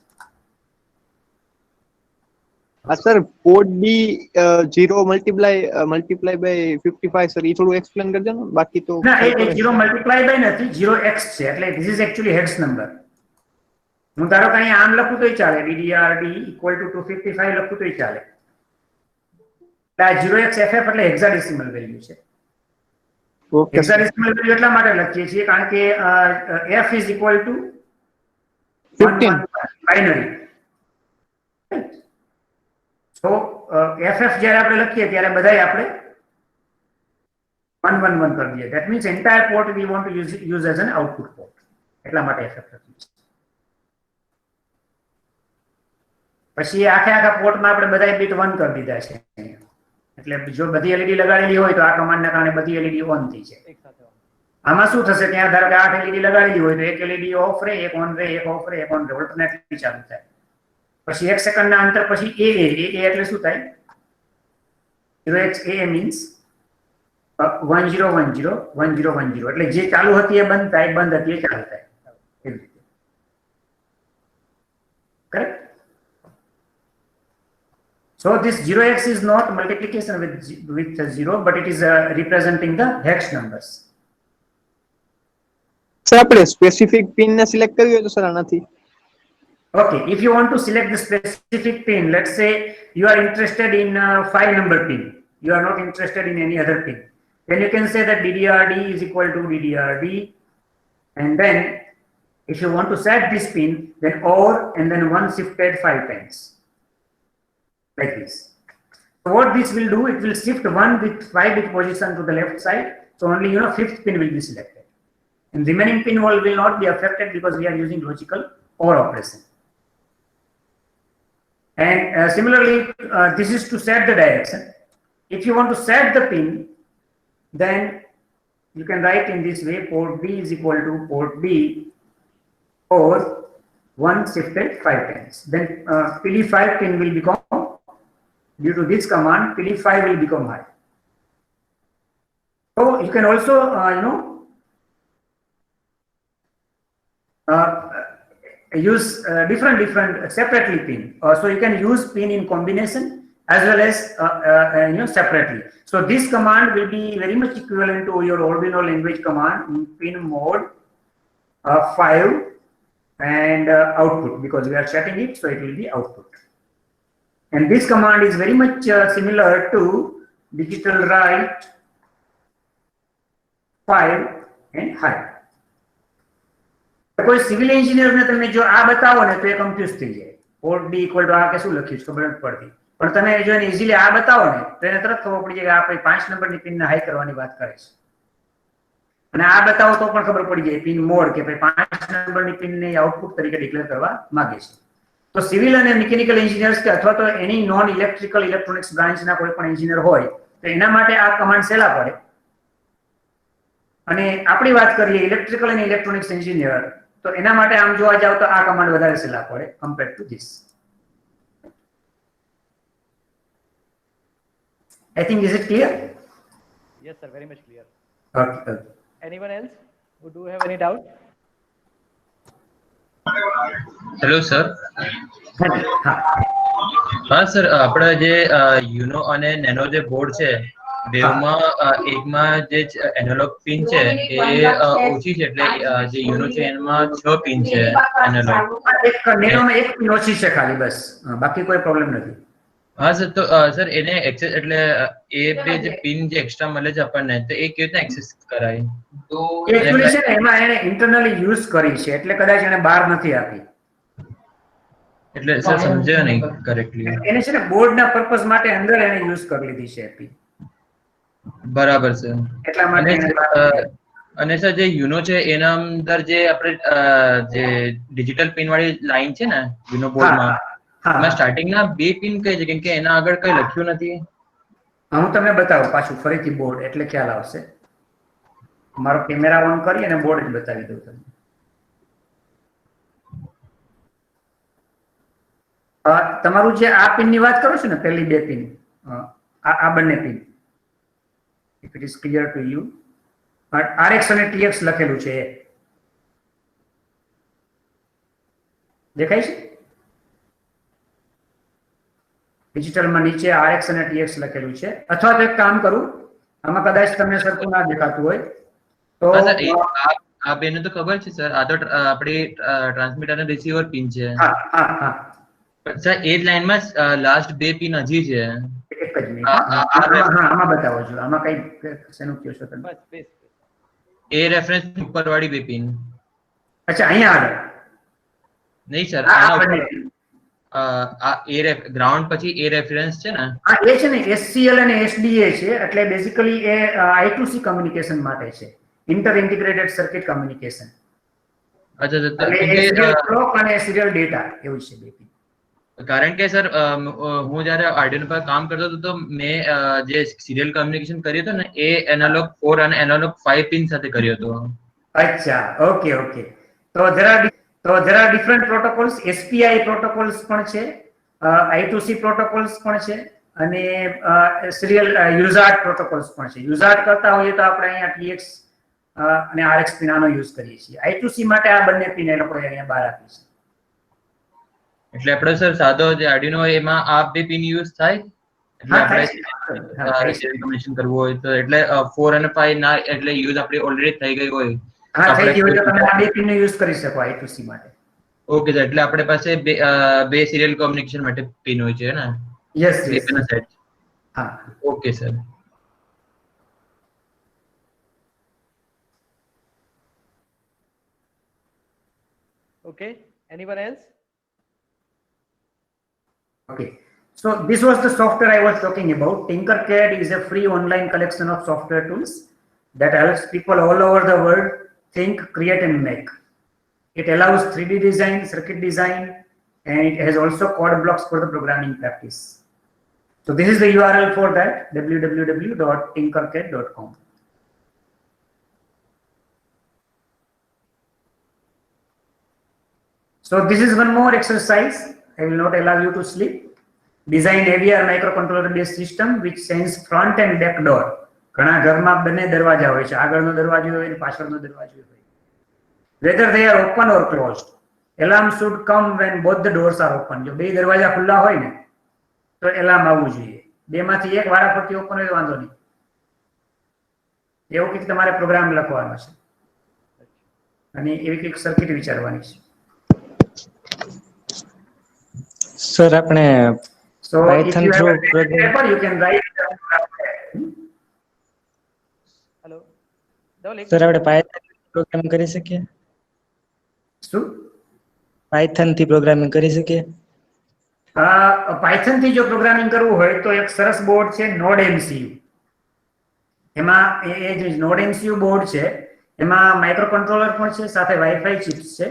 Sir port B 0 multiply by 55 sir એ થોડું explain કરજો ને બાકી તો ના, એ 0 multiply by નથી, 0x છે, એટલે this is actually hex number. હું ધારો કે અહીંયા આમ લખું તોય ચાલે, DDRD ઇક્વલ ટુ 255 લખું તોય ચાલે. એટલે આ 0xFF એટલે હેક્સાડેસિમલ વેલ્યુ છે. ઓકે હેક્સાડેસિમલ વેલ્યુ એટલા માટે લખીએ છીએ કારણ કે f is equal to 15 binary. So FF જ્યારે આપણે લખીએ ત્યારે બધાય આપણે 111 કરી દઈએ. That means entire port we want to use as an output port. એટલા માટે FF લખ્યું છે. પછી આખા પોર્ટમાં આપણે બધા બીટ 1 કરી દીધા છે. એટલે જો બધી LED લગાડેલી હોય તો આ કમાન્ડના કારણે બધી LED ઓન થઈ છે. એક સાથે on. આમાં શું થશે, ત્યાં ધારો કે 8 LED લગાડેલી હોય તો એક LED ઓફ રહે, એક ઓન રહે, એક ઓફ રહે, એક ઓન રહે, ઓલ્ટરનેટલી ચાલુ થાય. પછી 1 સેકન્ડના અંતર પછી AA એટલે શું થાય, 0x AA મીન્સ 1010 1010, એટલે જે ચાલુ હતી એ બંધ થાય, બંધ હતી એ ચાલુ થાય. એવી રીતે. Correct? So this 0x is not multiplication with 0, but it is representing the hex numbers. Sir આપણે સ્પેસિફિક પિન ને સિલેક્ટ કરવી હોય તો સર આનાથી Okay, if you want to select the specific pin, let's say you are interested in 5 number pin, you are not interested in any other pin, then you can say that DDRD is equal to DDRD, and then if you want to set this pin, then OR and then 1 shifted 5 times, like this. So what this will do, it will shift 1 with 5 bit position to the left side, so only 5th pin will be selected, and remaining pin will not be affected because we are using logical OR operation. And similarly, this is to set the direction. If you want to set the pin, then you can write in this way: port B is equal to port B or 1 shifted 5 times. Then PD5 pin will become, due to this command, PD5 will become high. So you can also, use different separately pin. So you can use pin in combination as well as separately. So this command will be very much equivalent to your Arduino language command in pin mode 5 and output, because we are setting it, so it will be output. And this command is very much similar to digital write 5 and high. કોઈ civil engineer ને તમે જો આ બતાવો ને તો એ confuse થઈ જાય, પોર્ટ બી ઇક્વલ ટુ આ કે શું લખ્યું છે ખબર નથી પડતી. પણ તમે જો એને ઇઝીલી આ બતાવો ને તો એને તરત ખબર પડી જાય કે આપણે 5 નંબરની પિનને હાઈ કરવાની વાત કરે છે. અને આ બતાવો તો પણ ખબર પડી જાય પિન મોડ કે ભાઈ 5 નંબરની પિનને આઉટપુટ તરીકે ડિક્લેર કરવા માંગે છે. તો સિવિલ અને મિકેનિકલ એન્જિનિયર્સ કે અથવા તો એની નોન ઇલેક્ટ્રિકલ ઇલેક્ટ્રોનિક્સ બ્રાન્ચના કોઈ પણ એન્જિનિયર હોય તો એના માટે આ કમાન્ડ સહેલા પડે. અને આપણી વાત કરીએ ઇલેક્ટ્રિકલ અને ઇલેક્ટ્રોનિક્સ એન્જિનિયર, તો એના માટે આમ જોવા જાવ તો આ કમાન્ડ વધારે સહેલા પડે compare to this. I think, is it clear? Yes, sir. Very much clear. Okay. Anyone else who do have any doubt? Hello sir. હા સર, આપણા જે યુનો અને નેનો જે બોર્ડ છે બેમાં એકમાં જે એનાલોગ પિન છે એ ઓછી છે, એટલે જે યુનો છે એમાં 6 પિન છે એનાલોગ. એક નેનોમાં એક પિન ઓછી છે ખાલી, બસ, બાકી કોઈ પ્રોબ્લેમ નથી. હા સર, તો સર એને એક્સેસ એટલે એ બે જે પિન જે એક્સ્ટ્રા મળે છે આપણને, તો એ કેવી રીતના એક્સેસ કરાય? તો એકચ્યુઅલી છે ને એમાં એને ઇન્ટરનલી યુઝ કરી છે, એટલે કદાચ એને બહાર નથી આપી. એટલે સર સમજ્યા નહીં કરેક્ટલી. એને છે ને બોર્ડના પર્પસ માટે અંદર એને યુઝ કરી લીધી છે એપી. બરાબર સર. એટલા માટે અને સર જે યુનો છે એના અંદર જે આપણે જે ડિજિટલ પિન વાળી લાઈન છે ને યુનો બોર્ડમાં, એમાં સ્ટાર્ટિંગના 2 પિન કઈ છે? કેમ કે એના આગળ કઈ લખ્યું નથી. હું તમને બતાવું પાછું ફરીથી બોર્ડ, એટલે ખ્યાલ આવશે. મારો કેમેરા ઓન કરી અને બોર્ડ જ બતાવી દઉં તમને. તમારું જે આ પિનની વાત કરો છો ને, પહેલી 2 પિન, આ બંને pin, if it is clear to you, RX અને TX લખેલું છે, દેખાય છે? ડિજિટલમાં નીચે RX અને TX લખેલું છે. અથવા તો એક કામ કરું, આમાં કદાચ તમને સરખું ના દેખાતું હોય તો હા સર, આ બેને તો ખબર છે સર, આ તો આપણી ટ્રાન્સમીટર અને રિસીવર પિન છે. હા હા હા સર એ જ લાઈનમાં લાસ્ટ બે પિન હજી છે. એક જ મિનિટ. આમાં બતાવો છો, આમાં કઈ શેનું કહો છો તમે? બસ બેસ. એ રેફરન્સ ઉપરવાળી બે પિન. અચ્છા, અહીંયા આગળ નહીં સર, આ આના બંને. આ એ ગ્રાઉન્ડ પછી એ રેફરન્સ છે ને. હા, એ છે ને SCL અને SDA છે, એટલે બેઝિકલી એ I2C કમ્યુનિકેશન માટે છે, ઇન્ટર ઇન્ટિગ્રેટેડ સર્કિટ કમ્યુનિકેશન. અચ્છા એટલે કેમ કે સિરિયલ ક્લોક અને સિરિયલ ડેટા એવું છે બે પિન. કારણ કે સર હું જ્યારે આર્ડિનો પર કામ કરતો હતો તો મેં જે સિરિયલ કમ્યુનિકેશન કર્યું હતું ને એ એનાલોગ 4 અને એનાલોગ 5 પિન સાથે કર્યું હતું. અચ્છા, ઓકે ઓકે. તો there are different protocols. SPI protocols પણ છે, I2C protocols પણ છે, અને સિરિયલ UART protocols પણ છે. UART કરતા હોઈએ તો આપણે અહીંયા TX અને RX પિન આનો યુઝ કરીએ છીએ. I2C માટે આ બંને પિન એ લોકોએ અહીંયા બહાર આપી છે. એટલે આપણે સર સાદો જે આર્ડિનો હોય એમાં આ બે પિન યુઝ થાય, એટલે હા, આપણે થાય છે. સિરિયલ કમ્યુનિકેશન કરવું હોય તો એટલે 4 અને 5 ના એટલે યુઝ આપણી ઓલરેડી થઈ ગઈ હોય. હા, થઈ ગયું હોય તો તમે આ બે પિન યુઝ કરી શકો I2C માટે. ઓકે સર, એટલે આપણે પાસે બે સિરિયલ કમ્યુનિકેશન માટે પિન હોય છે ને? યસ બે યસ. Pin set. હા. Okay sir. Okay. Anyone else? Okay. So this was the software I was talking about. Tinkercad is a free online collection of software tools that helps people all over the world think, create, and make. It allows 3D design, circuit design, and it has also code blocks for the programming practice. So this is the URL for that, www.tinkercad.com. So this is one more exercise. I will not allow you to sleep. Design AVR microcontroller based system which sends front and back door. ઘણા ઘરમાં બંને દરવાજા હોય છે, આગળનો દરવાજો હોય અને પાછળનો દરવાજો હોય. Whether they are open or closed. Alarm should come when both the doors are open. જો બે દરવાજા ખુલ્લા હોય ને તો એલાર્મ આવવું જોઈએ. બેમાંથી એક વારાફરતી ઓપન હોય તો વાંધો નહીં. એવું કંઈક તમારે પ્રોગ્રામ લખવાનો છે અને એવી કંઈક સર્કિટ વિચારવાની છે. સર આપણે So if Python you have through a pen and paper, you can write the program there. Hello. Dhawal, sir આપણે પાયથન પ્રોગ્રામિંગ કરી શકીએ? શું? પાયથન થી પ્રોગ્રામિંગ કરી શકીએ? પાયથન થી જો પ્રોગ્રામિંગ કરવું હોય તો એક સરસ બોર્ડ છે NodeMCU. એમાં એ જે NodeMCU બોર્ડ છે એમાં માઇક્રો કંટ્રોલર પણ છે, સાથે વાઈફાઈ ચિપ્સ છે,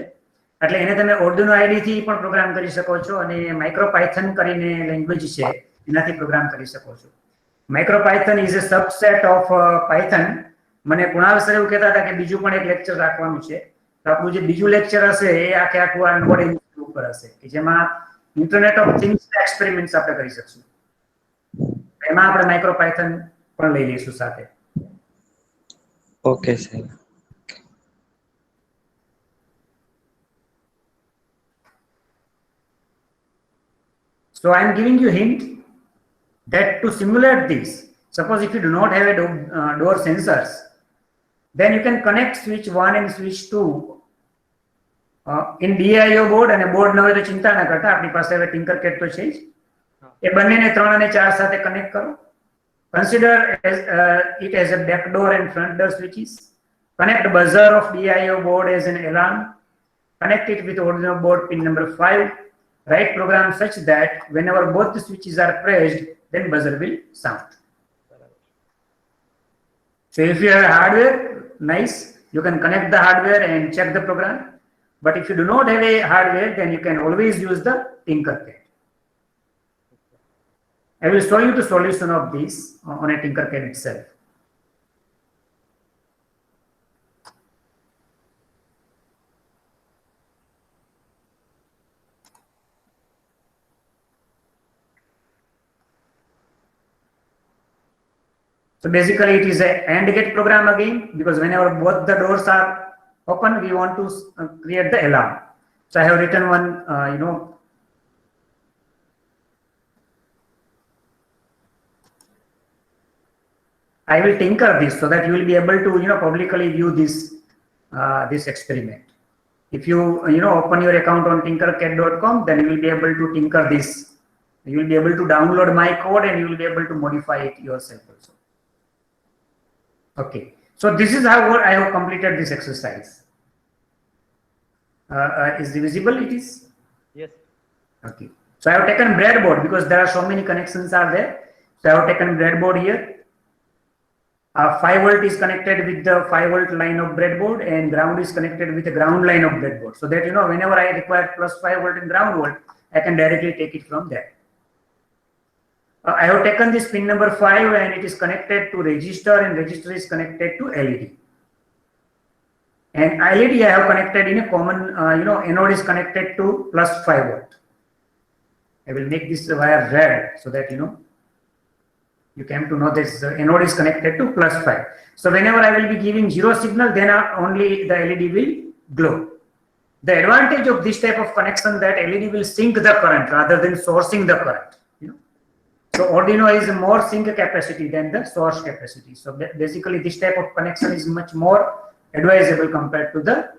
એટલે એને તમે Arduino IDE થી પણ પ્રોગ્રામ કરી શકો છો, અને MicroPython કરીને લેંગ્વેજ છે એનાથી પ્રોગ્રામ કરી શકો છો. MicroPython is a subset of Python. મને કુણાલ સર એવું કહેતા હતા કે બીજું પણ એક લેક્ચર રાખવાનું છે, તો આપણું જે બીજું લેક્ચર હશે એ આખું આ NodeMCU ઉપર હશે, કે જેમાં ઇન્ટરનેટ ઓફ થિંગ્સ એક્સપેરિમેન્ટ્સ આપણે કરી શકશું. એમાં આપણે MicroPython પણ લઈ લઈશું સાથે. Okay sir. So I am giving you a hint that to simulate this, suppose if you do not have a door sensors, then you can connect switch 1 and switch 2 in DIO board, અને board ન હોય તો ચિંતા ના કરતા, આપણી પાસે હવે Tinkercad તો છે જ. એ બંનેને 3 અને 4 સાથે કનેક્ટ કરો. Consider it as a back door and front door switches. Connect buzzer of DIO board as an alarm. Connect it with Arduino board pin number 5. Write program such that whenever both the switches are pressed, then buzzer will sound. So if you have hardware, nice, you can connect the hardware and check the program. But if you do not have a hardware, then you can always use the Tinkercad. I will show you the solution of this on a Tinkercad itself. So basically it is a AND gate program again, because whenever both the doors are open, we want to create the alarm. So I have written one, I will tinker this so that you will be able to, publicly view this, this experiment. If you, open your account on tinkercad.com, then you will be able to tinker this. You will be able to download my code and you will be able to modify it yourself also. Okay. So this is how I have completed this exercise. Is it visible? It is? Yes. Okay. So I have taken breadboard because there are so many connections are there. So I have taken breadboard here. 5 volt is connected with the 5 volt line of breadboard and ground is connected with the ground line of breadboard. So that, whenever I require plus 5 volt and ground volt, I can directly take it from there. I have taken this pin number 5 and it is connected to register and register is connected to LED. And LED I have connected in a common, anode is connected to plus 5 volt. I will make this wire red so that, you came to know this anode is connected to plus 5. So whenever I will be giving 0 signal, then only the LED will glow. The advantage of this type of connection that LED will sink the current rather than sourcing the current. So Arduino is more sink capacity than the source capacity. So basically this type of connection is much more advisable compared to the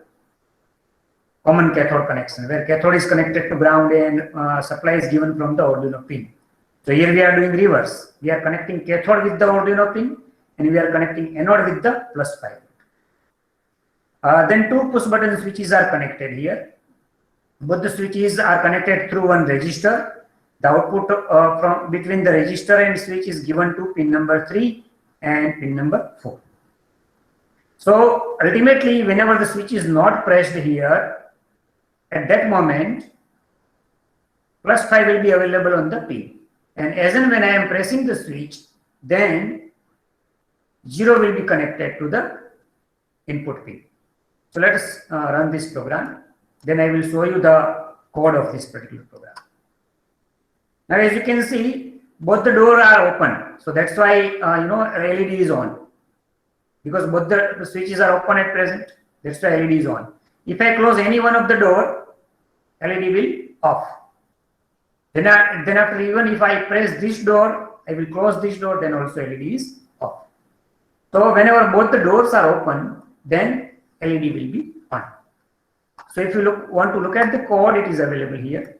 common cathode connection, where cathode is connected to ground and supply is given from the Arduino pin. So here we are doing reverse. We are connecting cathode with the Arduino pin and we are connecting anode with the plus 5. Then 2 push button switches are connected here. Both the switches are connected through one resistor. The output from between the resistor and switch is given to pin number 3 and pin number 4. So ultimately, whenever the switch is not pressed here, at that moment, plus 5 will be available on the pin. And as and when I am pressing the switch, then 0 will be connected to the input pin. So let us run this program. Then I will show you the code of this particular program. Now, as you can see, both the doors are open. So that's why, LED is on. Because both the switches are open at present. That's why LED is on. If I close any one of the door, LED will off. Then after, even if I press this door, I will close this door, then also LED is off. So whenever both the doors are open, then LED will be on. So if you want to look at the code, it is available here.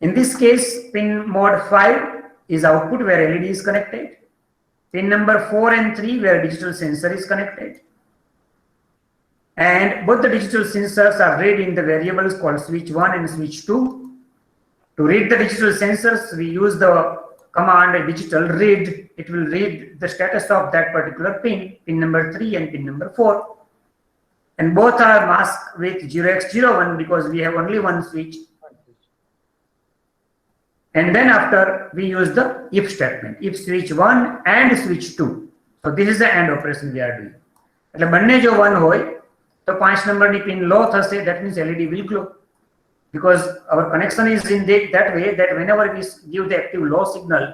In this case, pin mode 5 is output where LED is connected. Pin number 4 and 3 where digital sensor is connected. And both the digital sensors are read in the variables called switch 1 and switch 2. To read the digital sensors, we use the command digital read. It will read the status of that particular pin, pin number 3 and pin number 4. And both are masked with 0x01 because we have only one switch. And then after we use the if statement, if switch 1 and switch 2. So this is the AND operation we are doing. એટલે બંને જો 1 હોય તો 5 નંબરની pin લો થશે, that means LED will glow. Because our connection is in that way that whenever we give the active low signal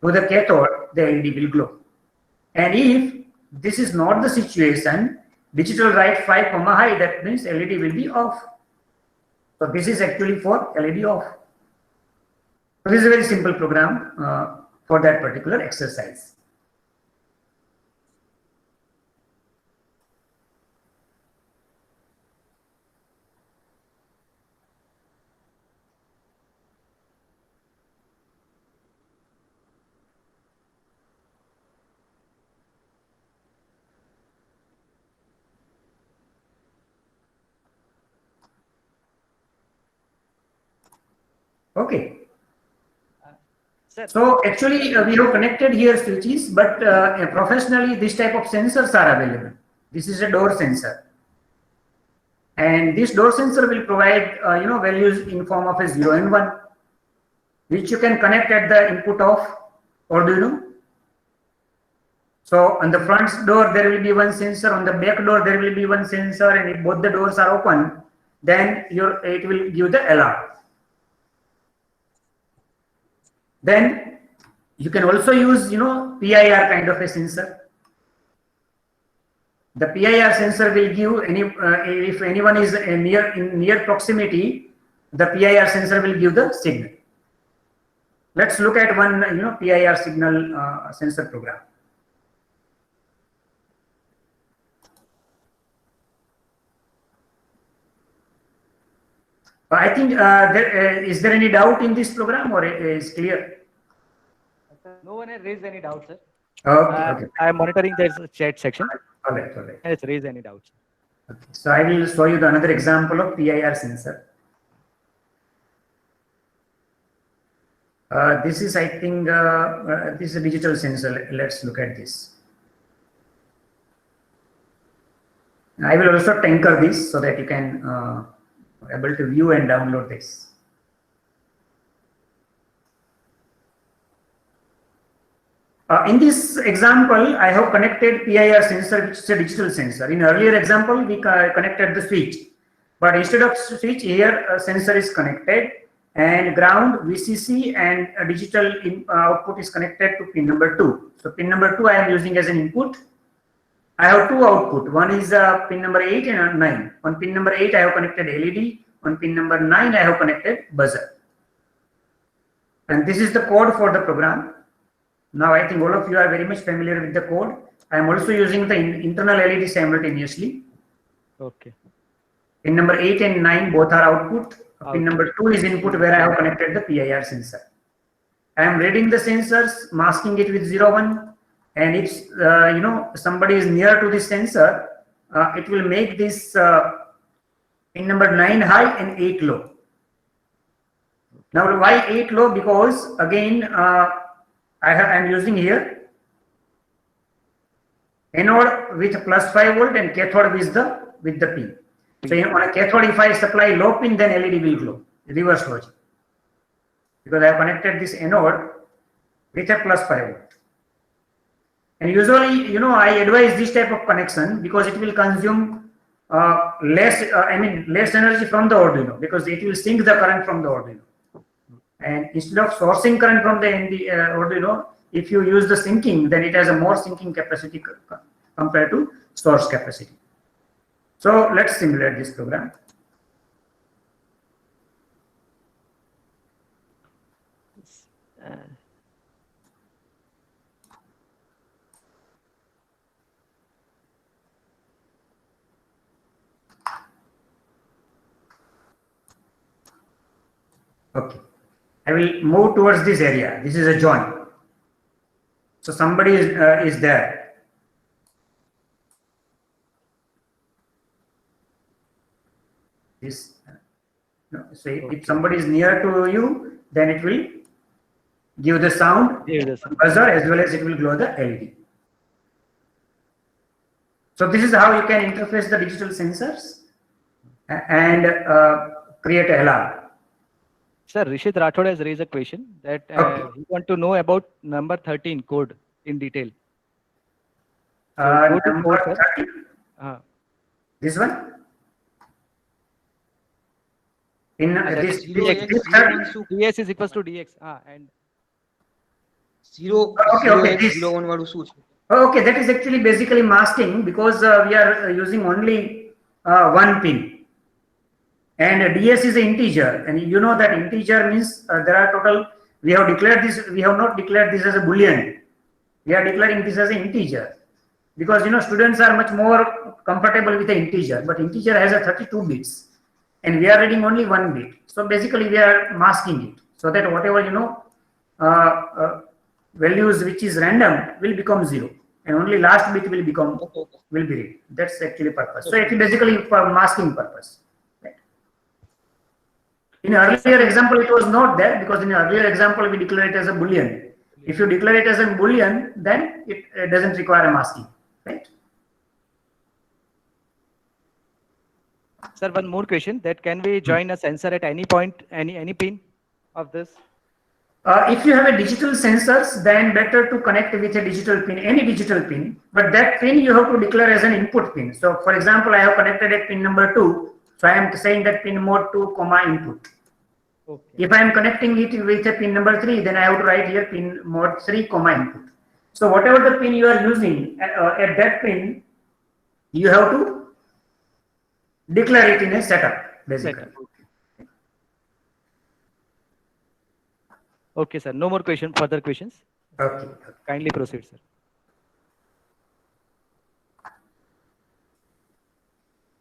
to the cathode, the LED will glow. And if this is not the situation, digital write 5, high, that means LED will be off. So this is actually for LED off. So this is a very simple program for that particular exercise. Okay. So actually we have connected here switches, but professionally this type of sensors are available. This is a door sensor. And this door sensor will provide values in form of a 0 and 1, which you can connect at the input of Arduino. So on the front door there will be one sensor, on the back door there will be one sensor, and if both the doors are open, then it will give the alarm. Then you can also use PIR kind of a sensor. The PIR sensor will give if anyone is in near proximity, the PIR sensor will give the signal. Let's look at one, PIR signal sensor program. I think is there any doubt in this program, or is clear? No one has raised any doubt, sir. Okay, okay. I am monitoring the chat section. All right, all right. Has raised any doubts? Okay. So I will show you another example of PIR sensor. This is, I think, this is a digital sensor. Let's look at this. I will also tinker this so that you can able to view and download this. In this example, I have connected PIR sensor, which is a digital sensor. In earlier example, we connected the switch, but instead of switch, here a sensor is connected, and ground, VCC, and a digital output is connected to pin number 2. So pin number 2 I am using as an input. I have two output. One is pin number 8 and 9. On pin number 8, I have connected LED. On pin number 9, I have connected buzzer. And this is the code for the program. Now, I think all of you are very much familiar with the code. I am also using the internal LED simultaneously. Okay. Pin number 8 and 9 both are output. Pin number 2 is input, where I have connected the PIR sensor. I am reading the sensors, masking it with 0, 1. And if somebody is near to this sensor, it will make this pin number 9 high and 8 low. Now, why 8 low? Because again, I am using here anode with +5 volt and cathode with the pin. So on a cathode, if I supply low pin, then LED will glow. Reverse logic. Because I have connected this anode with a +5 volt. And usually, I advise this type of connection because it will consume less energy from the Arduino, because it will sink the current from the Arduino. And instead of sourcing current from the Arduino, if you use the sinking, then it has a more sinking capacity compared to source capacity. So let's simulate this program. Okay, I will move towards this area. This is a joint. So somebody is there. This. No, so if somebody is near to you, then it will give the sound, buzzer, as well as it will glow the LED. So this is how you can interface the digital sensors and create a alarm. Sir, Rishit Rathod has raised a question that he want to know about number 13 code in detail. So Number code, 13. This one? In this DS is equals to DX. And 0, okay, this. 0 1 વાળું શું છે? Okay, that is actually basically masking, because we are using only one pin. And DS is an integer, and you know that integer means there are total. We have declared this. We have not declared this as a boolean. We are declaring this as an integer, because students are much more comfortable with the integer. But integer has a 32 bits, and we are reading only 1 bit. So basically, we are masking it so that whatever values which is random will become 0, and only last bit will be read. That's actually purpose. So it is basically for masking purpose. In earlier example, it was not there, because in earlier example, we declare it as a boolean. If you declare it as a boolean, then it doesn't require a masking, right? sir, one more question: that can we join a sensor at any point, any pin of this? If you have a digital sensors, then better to connect with a digital pin, any digital pin. But that pin you have to declare as an input pin. So, for example, I have connected at pin number 2. So I am saying that pin mode 2, input. Okay. If I am connecting it with a pin number 3, then I have to write here pin mode 3, input. So whatever the pin you are using at that pin, you have to declare it in a setup, basically. Okay, sir. No more further questions. Okay. Kindly proceed, sir.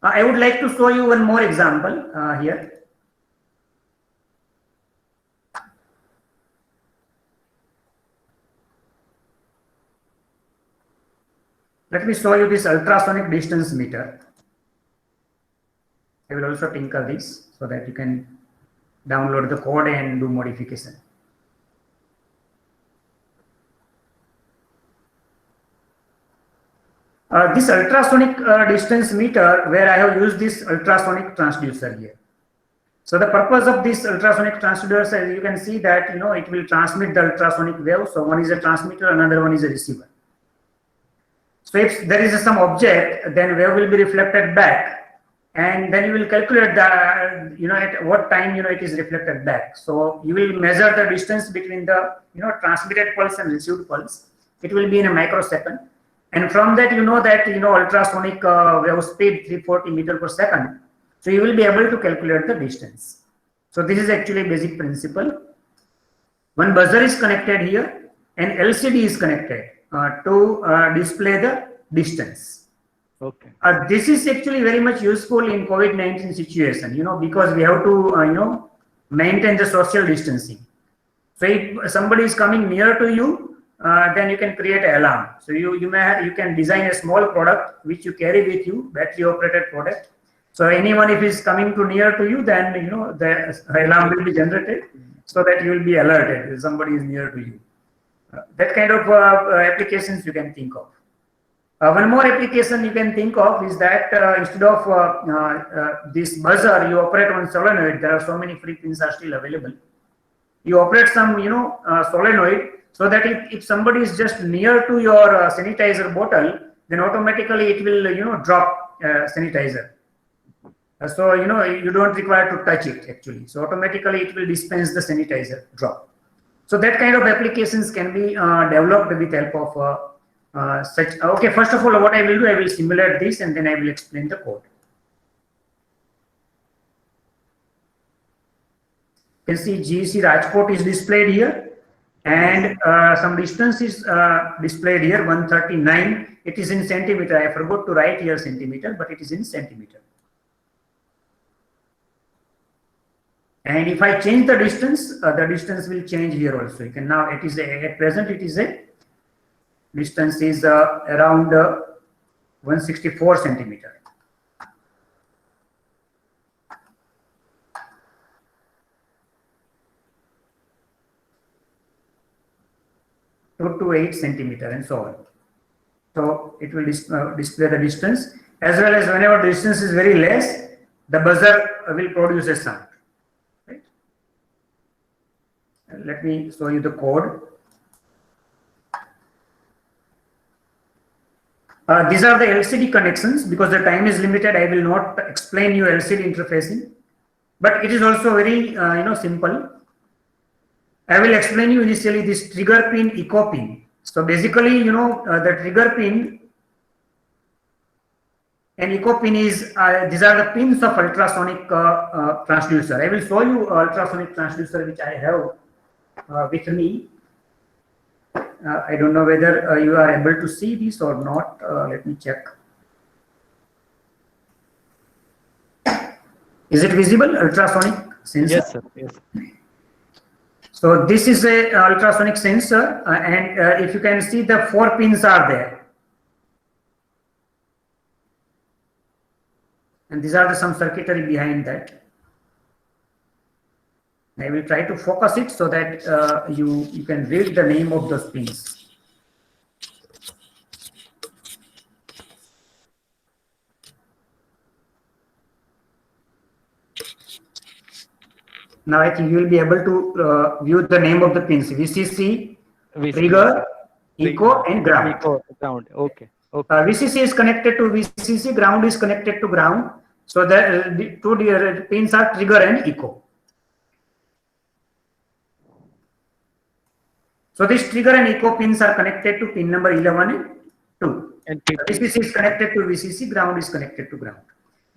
I would like to show you one more example here. Let me show you this ultrasonic distance meter. I will also tinker this so that you can download the code and do modification. This ultrasonic distance meter, where I have used this ultrasonic transducer here. So the purpose of this ultrasonic transducer, as you can see that, it will transmit the ultrasonic wave. So one is a transmitter, another one is a receiver. So if there is some object, then wave will be reflected back, and then you will calculate the, at what time, it is reflected back. So you will measure the distance between the, transmitted pulse and received pulse. It will be in a microsecond. And from that, ultrasonic wave speed 340 meter per second. So you will be able to calculate the distance. So this is actually a basic principle. One buzzer is connected here, and LCD is connected to display the distance. Okay. This is actually very much useful in COVID-19 situation, because we have to, maintain the social distancing. So if somebody is coming near to you, then you can create an alarm. So you can design a small product which you carry with you, battery operated product. So anyone if is coming too near to you, then the alarm will be generated so that you will be alerted if somebody is near to you. That kind of applications you can think of. One more application you can think of is that instead of this buzzer, you operate on solenoid. There are so many free pins are still available. You operate some solenoid, so that if somebody is just near to your sanitizer bottle, then automatically it will drop sanitizer. So you don't require to touch it actually. So automatically it will dispense the sanitizer drop. So that kind of applications can be developed with help of such. Okay, first of all, what I will do, I will simulate this and then I will explain the code. You can see GEC Rajkot is displayed here, and some distance is displayed here, 139. It is in centimeter. I forgot to write here centimeter, but it is in centimeter. And if I change the distance will change here also. You can now, it is at present it is a distance is around 164 centimeter. To 8 centimeter and so on. So it will display the distance, as well as whenever the distance is very less, the buzzer will produce a sound. Right? Let me show you the code. These are the LCD connections. Because the time is limited, I will not explain you LCD interfacing, but it is also very simple. I will explain you initially this trigger pin, echo pin. So basically, the trigger pin and echo pin is these are the pins of ultrasonic transducer. I will show you ultrasonic transducer which I have with me. I don't know whether you are able to see this or not. Let me check. Is it visible? Ultrasonic sensor? Yes, sir. Yes. So this is a ultrasonic sensor, and if you can see, the 4 pins are there, and these are some circuitry behind that. I will try to focus it so that you can read the name of those pins. Now I think you will be able to view the name of the pins: VCC, trigger, echo, and ground. Echo, ground. Okay. Okay. VCC is connected to VCC, ground is connected to ground. So the two pins are trigger and echo. So this trigger and echo pins are connected to pin number 11 and 2. And VCC is connected to VCC, ground is connected to ground.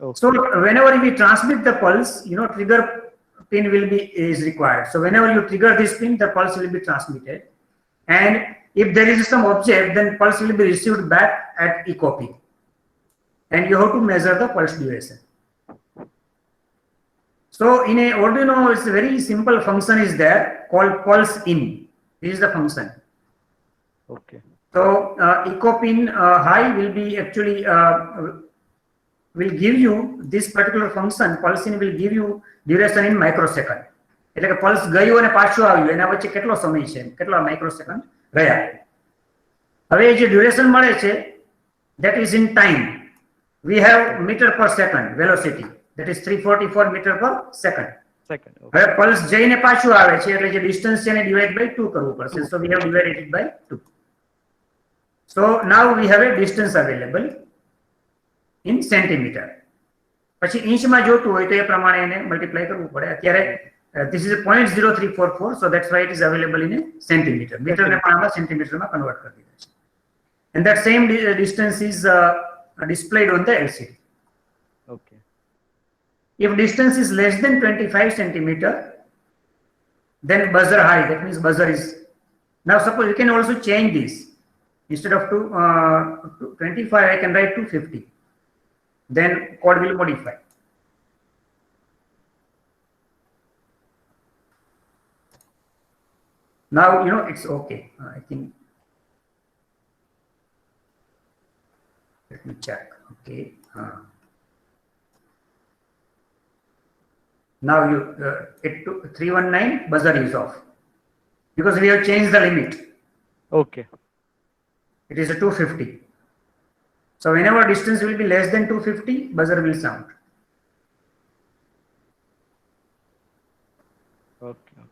okay. So whenever we transmit the pulse, trigger pin is required. So whenever you trigger this pin, the pulse will be transmitted. And if there is some object, then pulse will be received back at echo pin. And you have to measure the pulse duration. So in a Arduino, it's a very simple function is there called pulse in. This is the function. Okay. So echo pin high will be actually will give you this particular function. Pulse in will give you duration in microsecond. એટલે કે pulse ગયું અને પાછું આવ્યું એના વચ્ચે કેટલો સમય છે, કેટલા માઇક્રોસેકન્ડ રહ્યા. હવે જે ડ્યુરેશન મળે છે that is in time. We have meter per second velocity, that is 344 meter per second. Second. Okay. હવે પલ્સ જઈને પાછું આવે છે એટલે જે ડિસ્ટન્સ છે એને ડિવાઇડ બાય 2 કરવું પડશે. So we have divided it by 2. So now we have a distance available in centimeter. પછી ઇંચમાં જોતું હોય તો એ પ્રમાણે એને મલ્ટીપ્લાય કરવું પડે. અત્યારે this is a 0.0344, so that's why it is available in a centimeter. Meter ને પણ આમાં સેન્ટીમીટરમાં કન્વર્ટ કરી દીધા છે. And that same distance is displayed on the LCD. Okay. If distance is less than 25 centimeter, then buzzer high. That means buzzer is. Now suppose you can also change this. Instead of 25, I can write 250. Then code will modify. Now you know it's okay. I think. Let me check. Okay. Now you 319 buzzer is off because we have changed the limit. Okay. It is a 250. So whenever distance will be less than 250, buzzer will sound. Okay.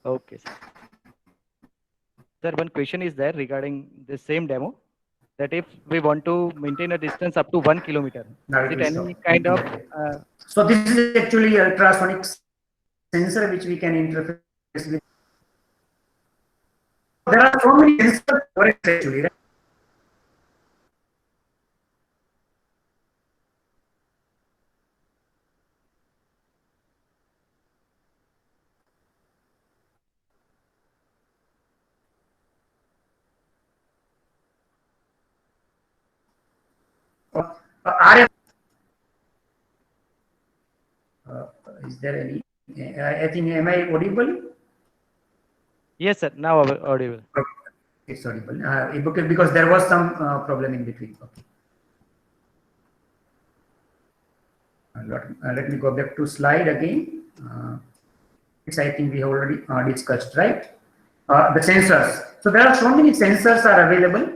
Okay, sir. Sir, one question is there regarding the same demo, that if we want to maintain a distance up to 1 kilometer, Now is it it will any stop. kind of So this is actually ultrasonic sensor which we can interface with. There are so many sensors for it actually. Right? RF. Is there any? I think, am I audible? yes, sir, now audible. It's audible. Because there was some problem in between. Okay. Let me go back to slide again. It's, I think we have already discussed, right? The sensors. So there are so many sensors are available.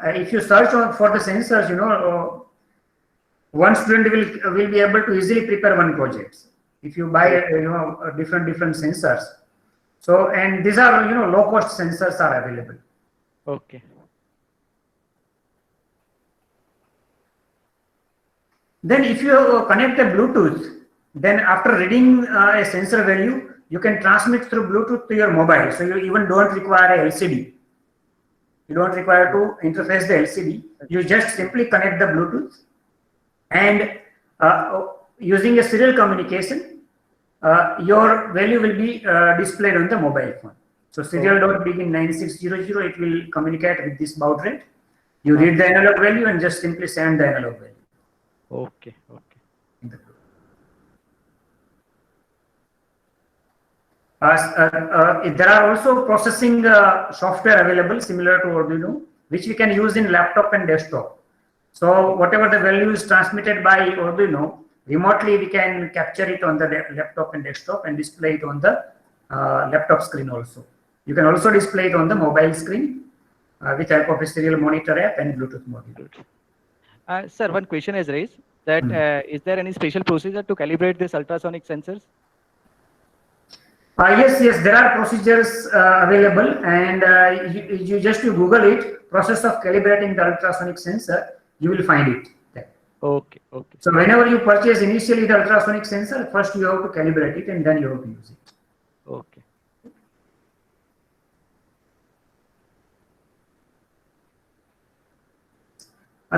If you search for the sensors, you know, one student will be able to easily prepare one project. If you buy, different sensors. So, and these are, low cost sensors are available. Okay. Then if you connect a Bluetooth, then after reading a sensor value, you can transmit through Bluetooth to your mobile. So you even don't require a LCD. You don't require to interface the LCD. You just simply connect the Bluetooth, and using a serial communication, your value will be displayed on the mobile phone. So serial dot begin 9600, it will communicate with this baud rate. You read the analog value and just simply send the analog value. Okay. There are also processing software available similar to Arduino, which we can use in laptop and desktop. So whatever the value is transmitted by Arduino, remotely we can capture it on the laptop and desktop and display it on the laptop screen also. You can also display it on the mobile screen with help of a serial monitor app and Bluetooth module. Sir, one question is raised that is there any special procedure to calibrate these ultrasonic sensors? Yes, there are procedures available, and you just Google it, process of calibrating the ultrasonic sensor, you will find it there. Okay. So whenever you purchase initially the ultrasonic sensor, first you have to calibrate it and then you have to use it. Okay.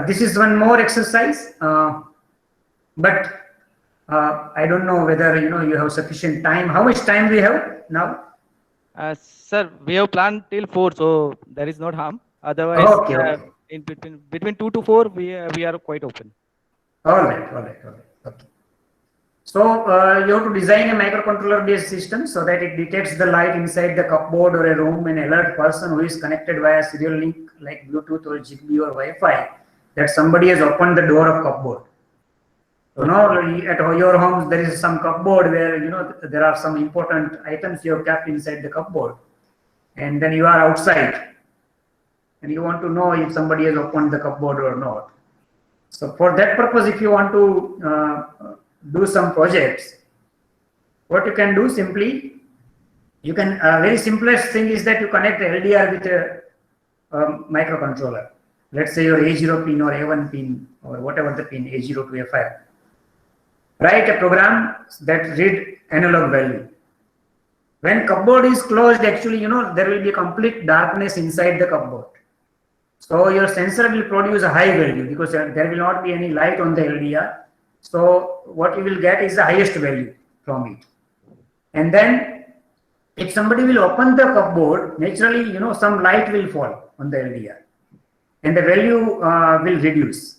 This is one more exercise, but I don't know whether you have sufficient time. How much time we have now? Sir, we have planned till 4, so there is not harm. Otherwise, Okay, okay. in between 2 to 4, we are quite open. All right. Okay. So you have to design a microcontroller-based system so that it detects the light inside the cupboard or a room and alert person who is connected via serial link like Bluetooth or Zigbee or Wi-Fi that somebody has opened the door of cupboard. So now at your homes there is some cupboard where there are some important items you have kept inside the cupboard, and then you are outside and you want to know if somebody has opened the cupboard or not. So for that purpose, if you want to do some projects, what you can do simply, you can very simplest thing is that you connect the LDR with a microcontroller. Let's say your A0 pin or A1 pin or whatever the pin, A0 to A5. Write a program that read analog value. When cupboard is closed, actually, there will be complete darkness inside the cupboard. So your sensor will produce a high value because there will not be any light on the LDR. So what you will get is the highest value from it. And then if somebody will open the cupboard, naturally, some light will fall on the LDR and the value will reduce.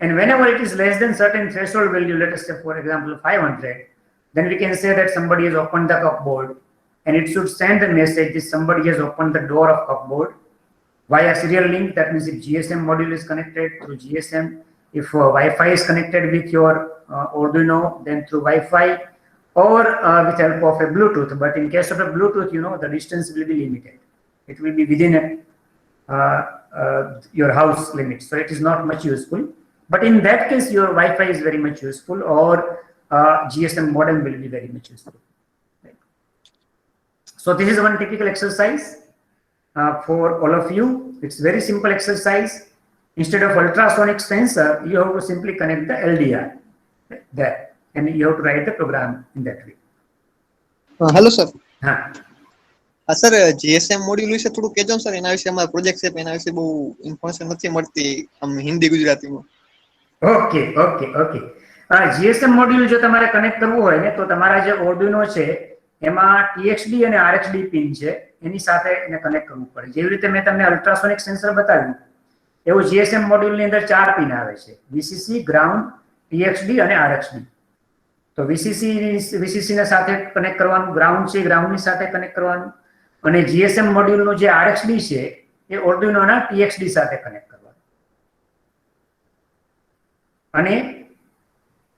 And whenever it is less than certain threshold value, let us say, for example, 500, then we can say that somebody has opened the cupboard and it should send a message that somebody has opened the door of cupboard via serial link. That means if GSM module is connected through GSM, if Wi-Fi is connected with your Arduino, then through Wi-Fi or with help of a Bluetooth. But in case of a Bluetooth, the distance will be limited. It will be within your house limit. So it is not much useful. But in that case, your Wi-Fi is very much useful, or GSM modem will be very much useful. Right? So this is one typical exercise for all of you. It's very simple exercise. Instead of ultrasonic sensor, you have to simply connect the LDR there, and you have to write the program in that way. Hello, sir. Huh. Sir GSM module વિશે થોડું કહેજો sir. એના વિશે અમારા project છે, એના વિશે બહુ ઇન્ફોર્મેશન નથી મળતી હિન્દી ગુજરાતીમાં. ઓકે. જીએસએમ મોડ્યુલ જો તમારે કનેક્ટ કરવું હોય ને, તો તમારા જે Arduino છે એમાં TXD અને RXD પિન છે, એની સાથે એને કનેક્ટ કરવું પડે. જેવી રીતે મેં તમને અલ્ટ્રાસોનિક સેન્સર બતાવ્યું એવું જીએસએમ મોડ્યુલની અંદર 4 પિન આવે છે: VCC, ગ્રાઉન્ડ, TXD અને RXD. તો VCC ને સાથે કનેક્ટ કરવાનું, ગ્રાઉન્ડ છે ગ્રાઉન્ડની સાથે કનેક્ટ કરવાનું, અને GSM મોડ્યુલનું જે RXD છે એ Arduino ના TXD સાથે કનેક્ટ કરવાનું, અને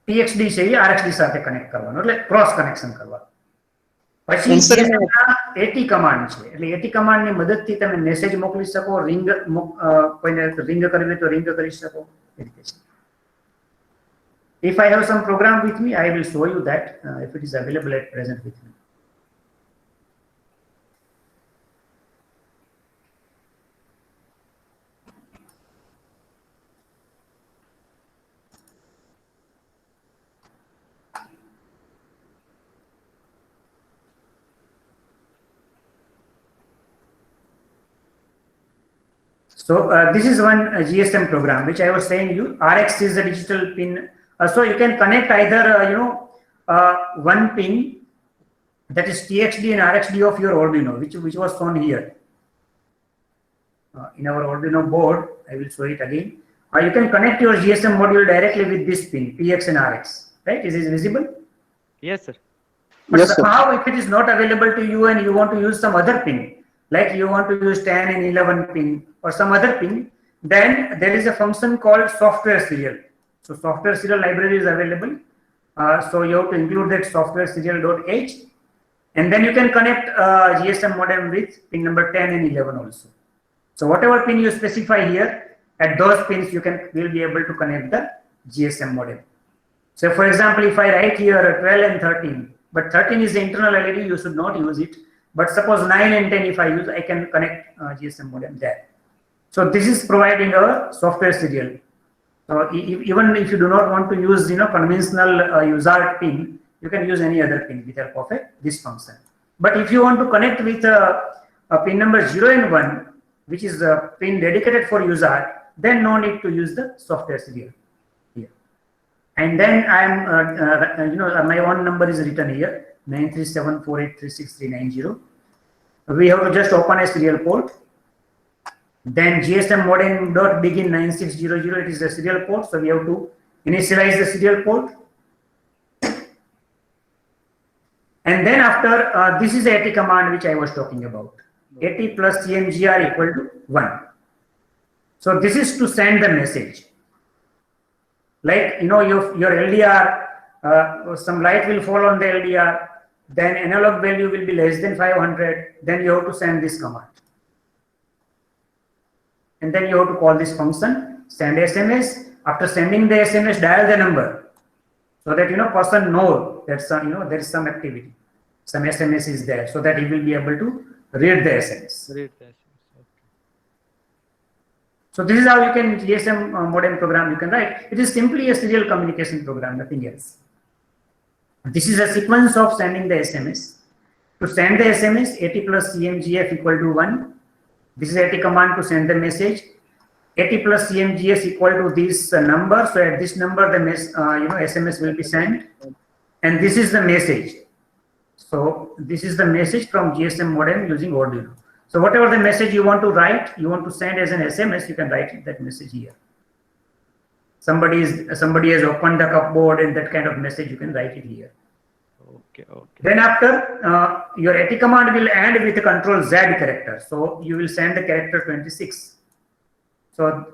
TXD છે એ RXD સાથે કનેક્ટ કરવાનું, એટલે ક્રોસ કનેક્શન કરવાનું. પછી AT કમાન્ડ છે, એટલે AT કમાન્ડની મદદથી તમે મેસેજ મોકલી શકો, કોઈને રિંગ કરવી તો રિંગ કરી શકો. If I have some program with me, I will show you that if it is available at present with me. So this is one GSM program which I was saying you. RX is the digital pin. So you can connect either one pin, that is TXD and RXD of your Arduino, which was shown here in our Arduino board. I will show it again. You can connect your GSM module directly with this pin, PX and RX. Right? Is this visible? Yes, sir. But Yes, sir. somehow if it is not available to you and you want to use some other pin, like you want to use 10 and 11 pin or some other pin, then there is a function called software serial. So software serial library is available. So you have to include that software serial.h, and then you can connect GSM modem with pin number 10 and 11 also. So whatever pin you specify here, at those pins you will be able to connect the GSM modem. So for example, if I write here 12 and 13, but 13 is the internal LED, you should not use it. But suppose 9 and 10 if I use, I can connect GSM modem there. So this is providing a software serial. So even if you do not want to use conventional UART pin, you can use any other pin with help of this function. But if you want to connect with a pin number 0 and 1, which is a pin dedicated for UART, then no need to use the software serial here. And then I'm, my own number is written here, 937483639. We have to just open a serial port. Then GSM modem dot begin 9600, it is the serial port. So we have to initialize the serial port. And then after, this is the AT command which I was talking about. AT plus CMGR equal to 1. So this is to send the message. Like, your LDR, some light will fall on the LDR, then analog value will be less than 500, then you have to send this command. And then you have to call this function, send SMS. After sending the SMS, dial the number, so that person know that there is some activity, some SMS is there, so that he will be able to read the SMS. Read the SMS. Okay. So this is how you can GSM modem program you can write. It is simply a serial communication program, nothing else. This is a sequence of sending the SMS. To send the SMS, AT plus CMGF equal to 1. This is AT command to send the message. AT plus CMGS equal to this number. So at this number, the SMS will be sent, and this is the message. So this is the message from GSM modem using Arduino. So whatever the message you want to write, you want to send as an SMS, you can write that message here. Somebody has opened the cupboard, and that kind of message you can write it here. Okay. Then after, your AT command will end with the control Z character. So you will send the character 26. So,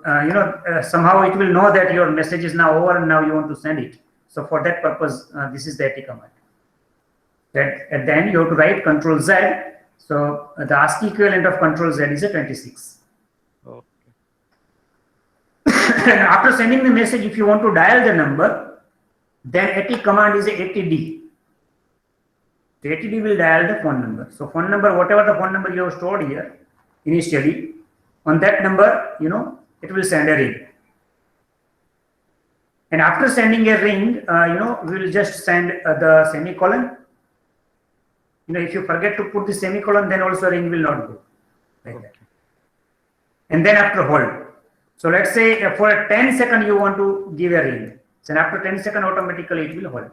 somehow it will know that your message is now over and now you want to send it. So for that purpose, this is the AT command. That at the end you have to write control Z. So the ASCII equivalent of control Z is a 26. Okay. And after sending the message, if you want to dial the number, then AT command is a ATD. The ATD will dial the phone number. So phone number, whatever the phone number you have stored here initially, on that number, it will send a ring. And after sending a ring, we will just send the semicolon. If you forget to put the semicolon, then also ring will not go like that. And then after hold. So let's say for a 10-second you want to give a ring. So after 10 seconds, automatically it will hold.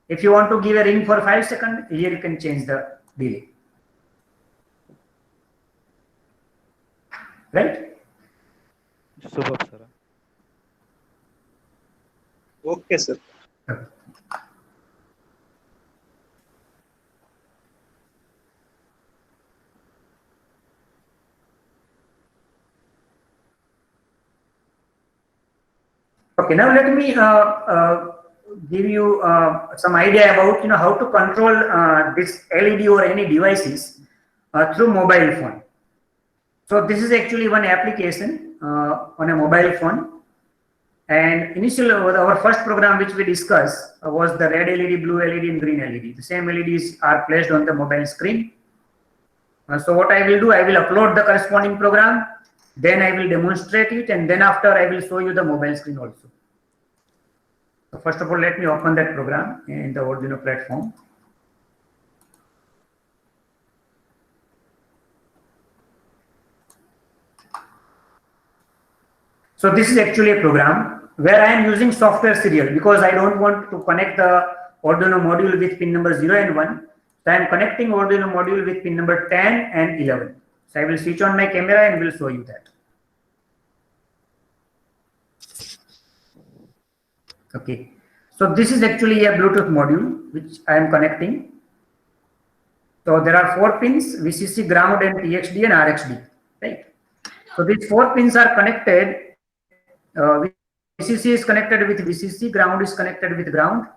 If you want to give a ring for 5 seconds, here you can change the delay. Right? Superb, sir. Okay, sir. Okay, now let me give you some idea about how to control this LED or any devices through mobile phone. So this is actually one application on a mobile phone. And initially, our first program which we discussed was the red LED, blue LED, and green LED. The same LEDs are placed on the mobile screen. So what I will do, I will upload the corresponding program, then I will demonstrate it, and then after I will show you the mobile screen also. So first of all, let me open that program in the Arduino platform. So this is actually a program where I am using software serial because I don't want to connect the Arduino module with pin number 0 and 1. So I am connecting Arduino module with pin number 10 and 11. So I will switch on my camera and will show you that. Okay. So this is actually a Bluetooth module which I am connecting. So there are 4 pins: VCC, ground, and TXD and RXD. Right. So these 4 pins are connected. VCC is connected with VCC, ground is connected with ground,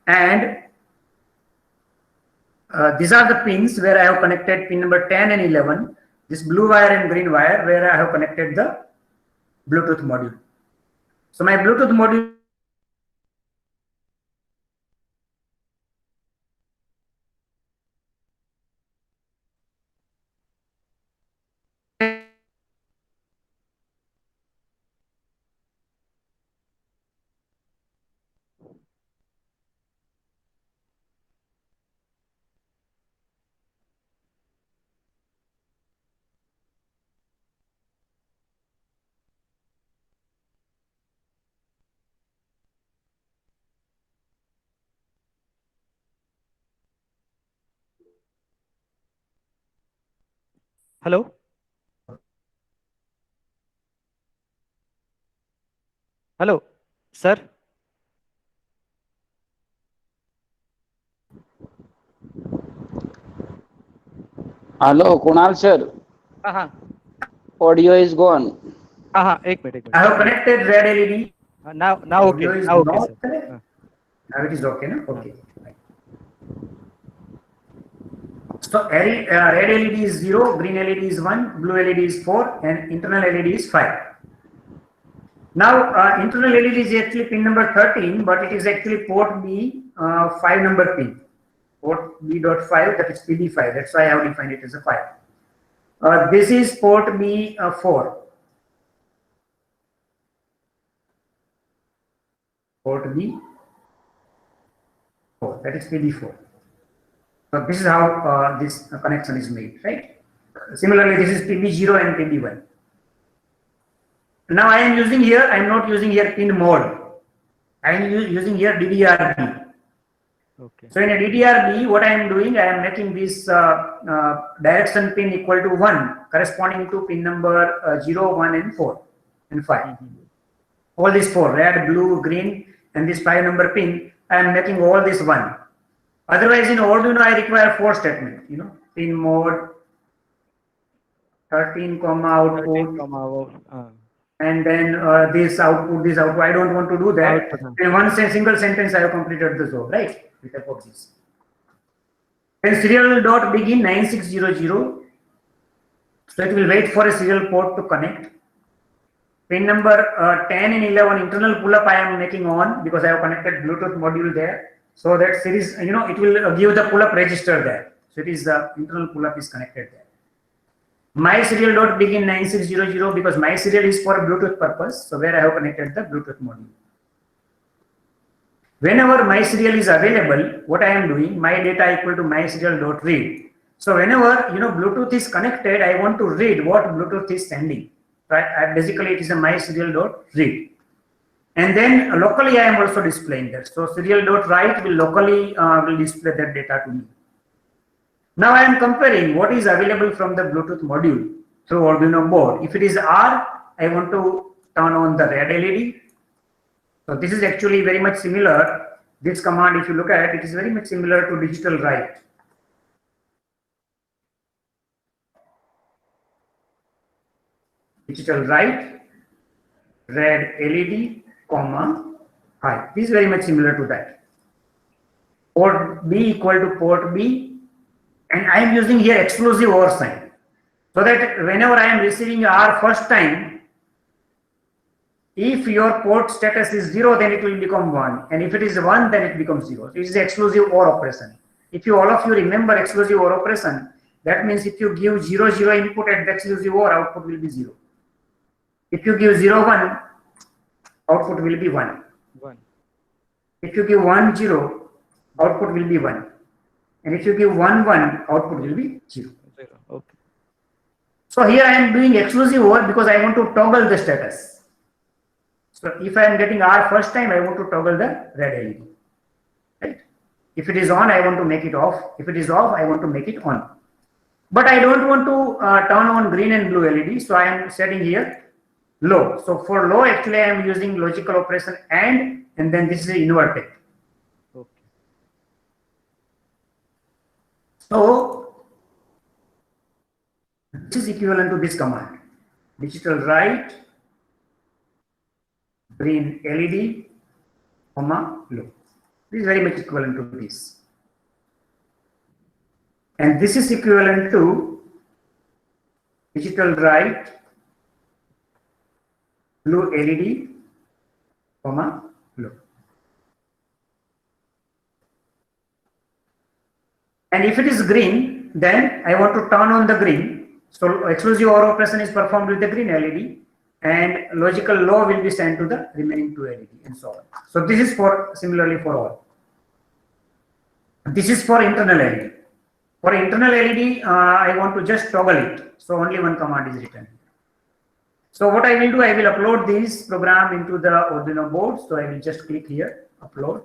and these are the pins where I have connected pin number 10 and 11. This blue wire and green wire where I have connected the Bluetooth module. So my Bluetooth module Hello? Hello, sir? Hello, Kunal sir. Uh-huh. Audio is gone. Uh-huh. एक minute I have connected red LED. now okay, Audio is now okay, not sir. there. Now it is okay, no? Okay. So red LED is 0, green LED is 1, blue LED is 4, and internal LED is 5. Now, internal LED is actually pin number 13, but it is actually port B 5 number pin. Port B.5, that is PD5. That's why I have defined it as a 5. This is port B 4. Port B 4, that is PD4. So this is how this connection is made, right? Similarly, this is PB0 and PB1. Now I am using here, I am not using here pin mode. I am using here DDRB. Okay. So in a DDRB, what I am doing, I am making this direction pin equal to 1, corresponding to pin number 0, 1, and 4, and 5. All these 4, red, blue, green, and this 5 number pin, I am making all this 1. Otherwise, in Arduino, I require 4 statement, pin mode, 13, output, and then this output, I don't want to do that. Output. In one single sentence, I have completed the job, right? With the this. Then serial dot begin 9600. So it will wait for a serial port to connect. Pin number 10 and 11 internal pull-up I am making on because I have connected Bluetooth module there. So that series, it will give the pull-up register there. So it is the internal pull-up is connected there. My serial dot begin 9600 because my serial is for a Bluetooth purpose. So where I have connected the Bluetooth module. Whenever my serial is available, what I am doing, my data equal to my serial dot read. So whenever Bluetooth is connected, I want to read what Bluetooth is sending. Right? Basically, it is a my serial dot read. And then locally, I am also displaying that. So serial dot write will locally will display that data to me. Now I am comparing what is available from the Bluetooth module through Arduino board. If it is R, I want to turn on the red LED. So this is actually very much similar. This command, if you look at it, it is very much similar to digital write. Digital write, red LED, comma, high. This is very much similar to that. Port B equal to port B, and I am using here exclusive OR sign. So that whenever I am receiving R first time, if your port status is 0, then it will become 1. And if it is 1, then it becomes 0. It is exclusive OR operation. If all of you remember exclusive OR operation, that means if you give 0, 0 input at the exclusive OR, output will be 0. If you give 0, 1, output will be 1. 1. If you give 1, 0, output will be 1. And if you give 1, 1, output will be 0. 0. Okay. So here I am doing exclusive OR because I want to toggle the status. So if I am getting R first time, I want to toggle the red LED. Right? If it is on, I want to make it off. If it is off, I want to make it on. But I don't want to turn on green and blue LED. So I am setting here low. So for low, actually I am using logical operation and then this is inverted. Okay. So this is equivalent to this command. Digital write, green LED, comma, low. This is very much equivalent to this. And this is equivalent to digital write, blue LED, comma, low. And if it is green, then I want to turn on the green. So exclusive OR operation is performed with the green LED, and logical low will be sent to the remaining 2 LED, and so on. So this is for similarly for all. This is for internal LED. For internal LED, I want to just toggle it. So only one command is written. So what I will do, I will upload this program into the Arduino board. So I will just click here, upload.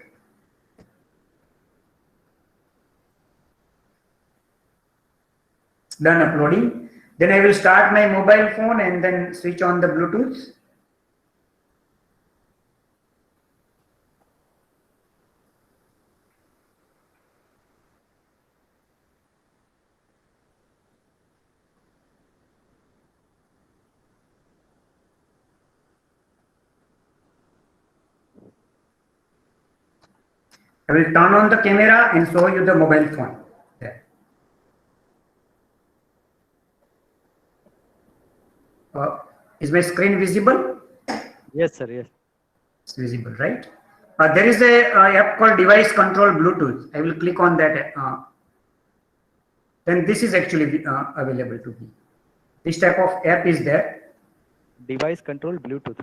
Done uploading. Then I will start my mobile phone and then switch on the Bluetooth. I will turn on the camera and show you the mobile phone. There. Is my screen visible? Yes, sir. Yes. It's visible, right? There is a app called Device Control Bluetooth. I will click on that. Then this is actually available to me. This type of app is there. Device control Bluetooth.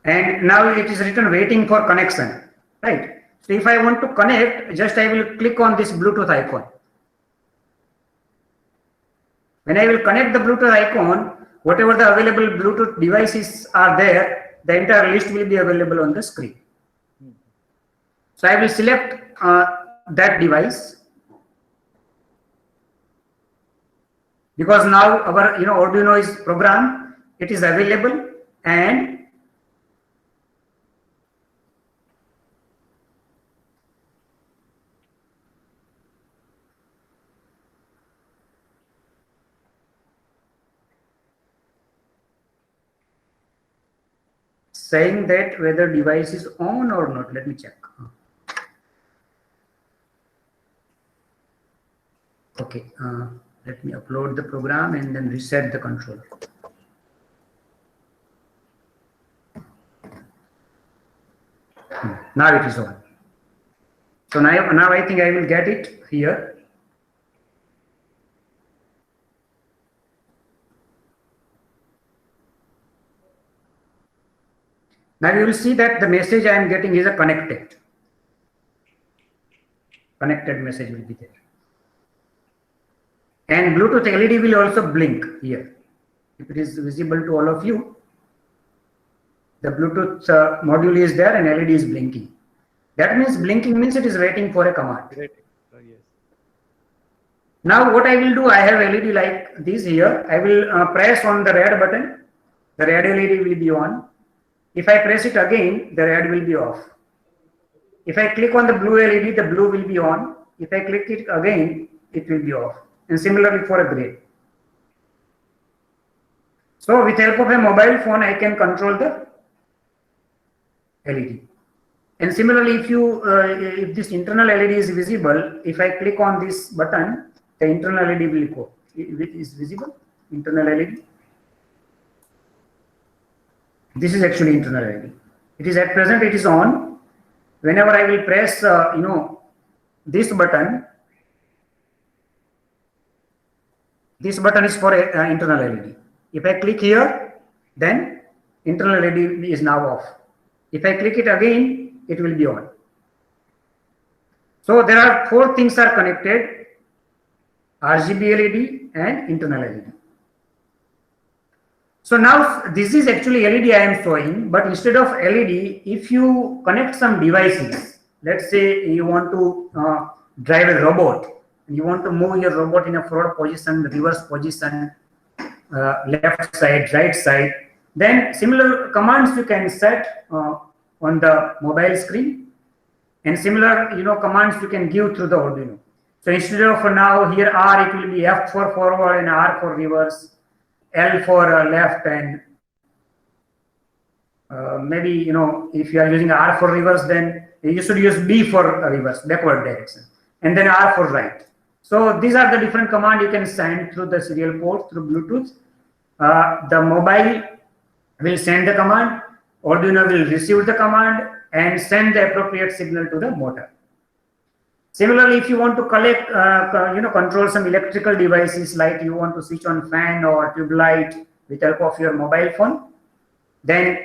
And now it is written waiting for connection, right? So if I want to connect, just I will click on this Bluetooth icon. When I will connect the Bluetooth icon, whatever the available Bluetooth devices are there, the entire list will be available on the screen. So I will select that device, because now our Arduino is programmed, it is available, and saying that whether device is on or not. Let me check. Okay, let me upload the program and then reset the controller. Now it is on. So now I think I will get it here. Now you will see that the message I am getting is a connected. Connected message will be there. And Bluetooth LED will also blink here. If it is visible to all of you, the Bluetooth module is there and LED is blinking. That means blinking means it is waiting for a command. Yes. Now what I will do, I have LED like this here. I will press on the red button. The red LED will be on. If I press it again, the red will be off. If I click on the blue LED, the blue will be on. If I click it again, it will be off. And similarly for a gray. So with help of a mobile phone, I can control the LED. And similarly, if this internal LED is visible, if I click on this button, the internal LED will go. It is visible, internal LED. This is actually internal LED. It is at present, it is on. Whenever I will press, this button is for internal LED. If I click here, then internal LED is now off. If I click it again, it will be on. So there are 4 things are connected: RGB LED and internal LED. So now this is actually LED I am showing, but instead of LED, if you connect some devices, let's say you want to drive a robot, and you want to move your robot in a forward position, reverse position, left side, right side, then similar commands you can set on the mobile screen, and similar commands you can give through the Arduino. So instead of now here R, it will be F for forward and R for reverse, L for left, and maybe if you are using R for reverse, then you should use B for reverse, backward direction, and then R for right. So these are the different commands you can send through the serial port through Bluetooth. The mobile will send the command, Arduino will receive the command and send the appropriate signal to the motor. Similarly, if you want to collect, control some electrical devices, like you want to switch on fan or tube light with help of your mobile phone, then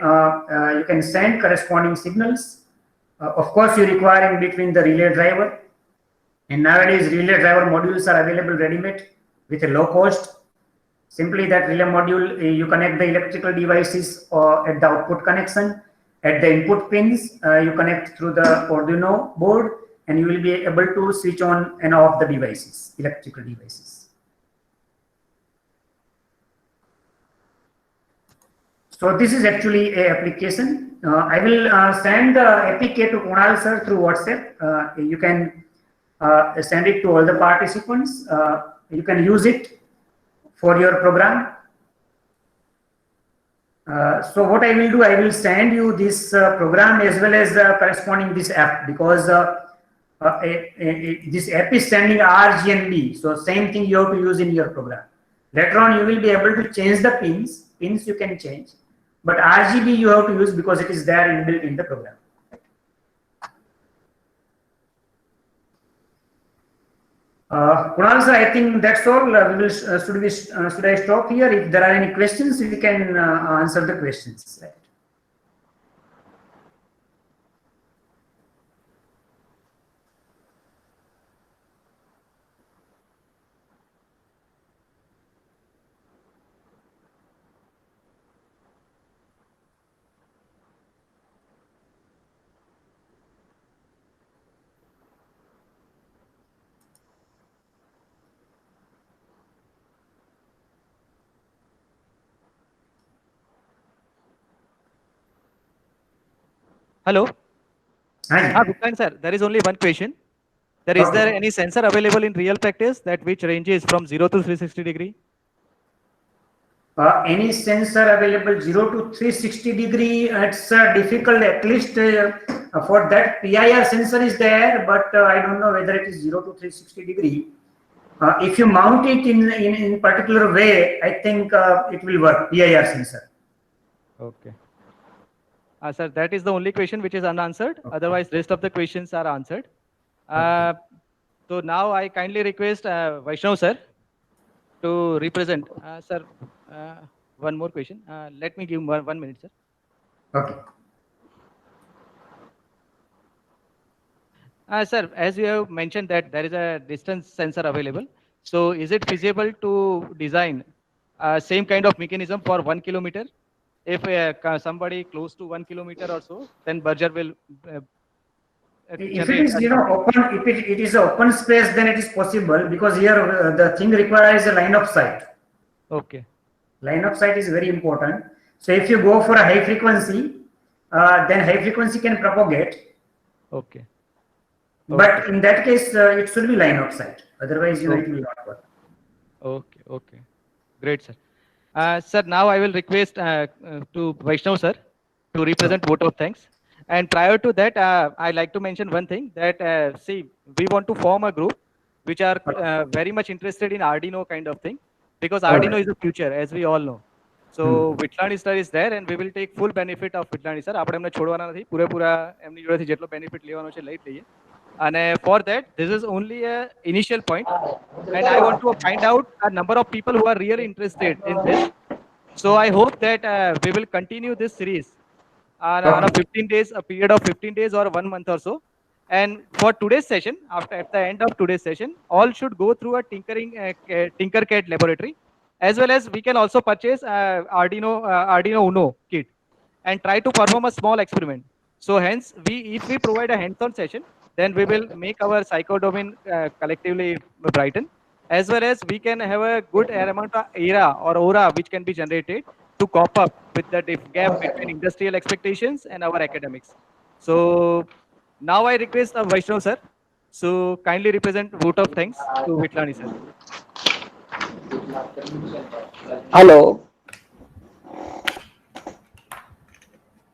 you can send corresponding signals. Of course, you require in between the relay driver, and nowadays relay driver modules are available ready-made with a low cost. Simply that relay module, you connect the electrical devices at the output connection. At the input pins, you connect through the Arduino board, and you will be able to switch on and off the devices, electrical devices. So this is actually a application. I will send the APK to Kunal sir through WhatsApp. You can send it to all the participants. You can use it for your program. So what I will do, I will send you this program as well as corresponding this app, because this app is sending RGNB. So same thing you have to use in your program. Later on, you will be able to change the pins. Pins you can change, but RGB you have to use because it is there inbuilt in the program. Kunal sir, I think that's all. Should I stop here? If there are any questions, we can answer the questions. Right. Hello. Hi. Vikran sir, there is only one question. Is there any sensor available in real practice that which ranges from 0 to 360 degree? Any sensor available 0 to 360 degree, it's difficult. At least for that PIR sensor is there, but I don't know whether it is 0 to 360 degree. If you mount it in particular way, I think it will work, PIR sensor. Okay. Sir, that is the only question which is unanswered. Okay. Otherwise, rest of the questions are answered. So now I kindly request Vaishnav sir to represent. Sir, one more question. Let me give 1 minute, sir. Okay. Sir, as you have mentioned that there is a distance sensor available. So is it feasible to design same kind of mechanism for 1 kilometer? If somebody close to 1 kilometer or so, then Berger will If it is, open, if it is an open space, then it is possible, because here the thing requires a line of sight. Okay. Line of sight is very important. So if you go for a high frequency, then high frequency can propagate. Okay. But in that case, it should be line of sight. Otherwise, it will not work. Okay. Okay. Great, sir. Sir, now I will request to Vaishnav sir to represent vote of thanks. And prior to that, I like to mention one thing that see, we want to form a group which are very much interested in Arduino kind of thing, because Arduino is the future, as we all know. So Vitlani sir is there, and we will take full benefit of Vitlani sir. આપણે એમને છોડવાના નથી, પૂરેપૂરા એમની જોડેથી જેટલો benefit લેવાનો છે લઈ લઈએ. And for that, this is only a initial point, and I want to find out a number of people who are really interested in this. So I hope that we will continue this series on a 15 days, a period of 15 days or 1 month or so. And for today's session, at the end of today's session, all should go through a Tinkercad laboratory, as well as we can also purchase Arduino Uno kit and try to perform a small experiment. So hence, if we provide a hands-on session, then we will make our psychodomain collectively brighten, as well as we can have a good amount of aura which can be generated to cope up with the gap between industrial expectations and our academics. So now I request Vaishnav sir to kindly represent vote of thanks to Vitlani sir. Hello.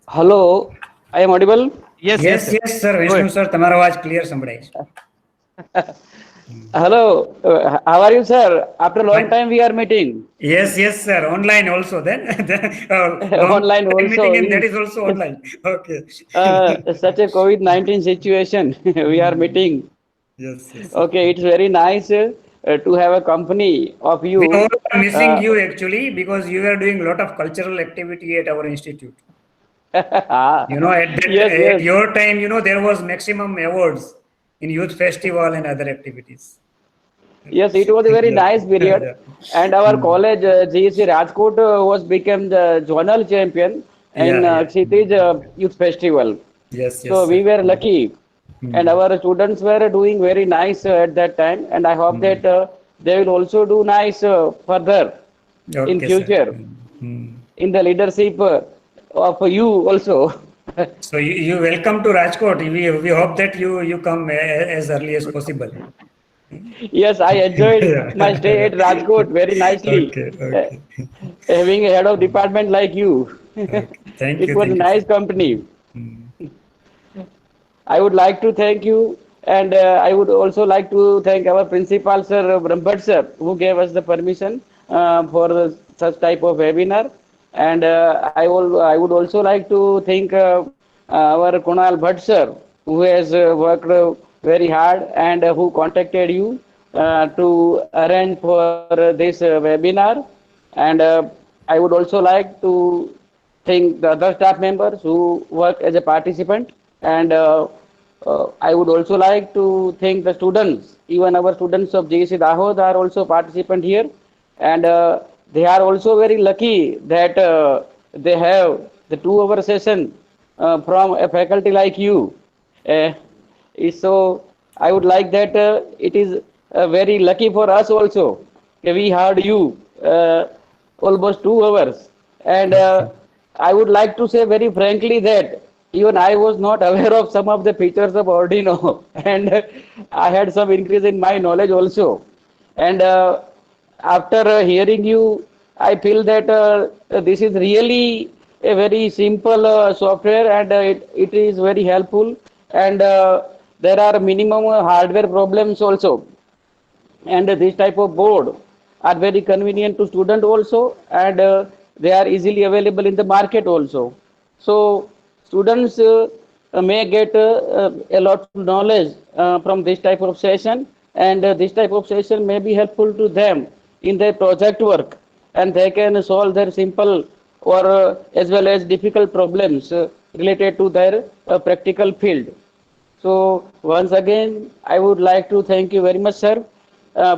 Hello. I am audible? Yes, sir. Vishnu sir, તમારો અવાજ clear સંભળાય છે. Hello. How are you, sir? After a long time we are meeting. Yes, sir. Online also then. Online also. Meeting, and that is also online. Okay. Such a COVID-19 situation, we are meeting. Yes. Okay, it's very nice to have a company of you. We all are missing you actually, because you are doing a lot of cultural activity at our institute. At your time, there was maximum awards in youth festival and other activities. Yes, it was a very nice period. And our college, GSC Rajkot, was became the zonal champion in Kshitij Youth Festival. Yes. So we were lucky. And our students were doing very nice at that time. And I hope that they will also do nice further in future. in the leadership of you also. So you welcome to Rajkot. We hope that you come as early as possible. Yes, I enjoyed my stay at Rajkot very nicely. Okay, Uh, okay. having a head of department like you. Okay. Thank It you. was a Thank you, nice sir. company. Mm. I would like to thank you, and I would also like to thank our principal, Sir Brahmbhatt, sir, who gave us the permission for such type of webinar. And I would also like to thank our Kunal Bhatt, sir, who has worked very hard and who contacted you to arrange for this webinar. And I would also like to thank the other staff members who work as a participant, and I would also like to thank the students. Even our students of JC Dahod are also participant here, and they are also very lucky that they have the 2 hour session from a faculty like you. Uh, so I would like that it is very lucky for us also. We heard you almost 2 hours, and Okay. I would like to say very frankly that even I was not aware of some of the features of Arduino, and I had some increase in my knowledge also. And after hearing you, I feel that this is really a very simple software, and it is very helpful. And there are minimum hardware problems also, and this type of board are very convenient to student also, and they are easily available in the market also. So students may get a lot of knowledge from this type of session, and this type of session may be helpful to them in their project work, and they can solve their simple or as well as difficult problems related to their practical field. So once again, I would like to thank you very much, sir,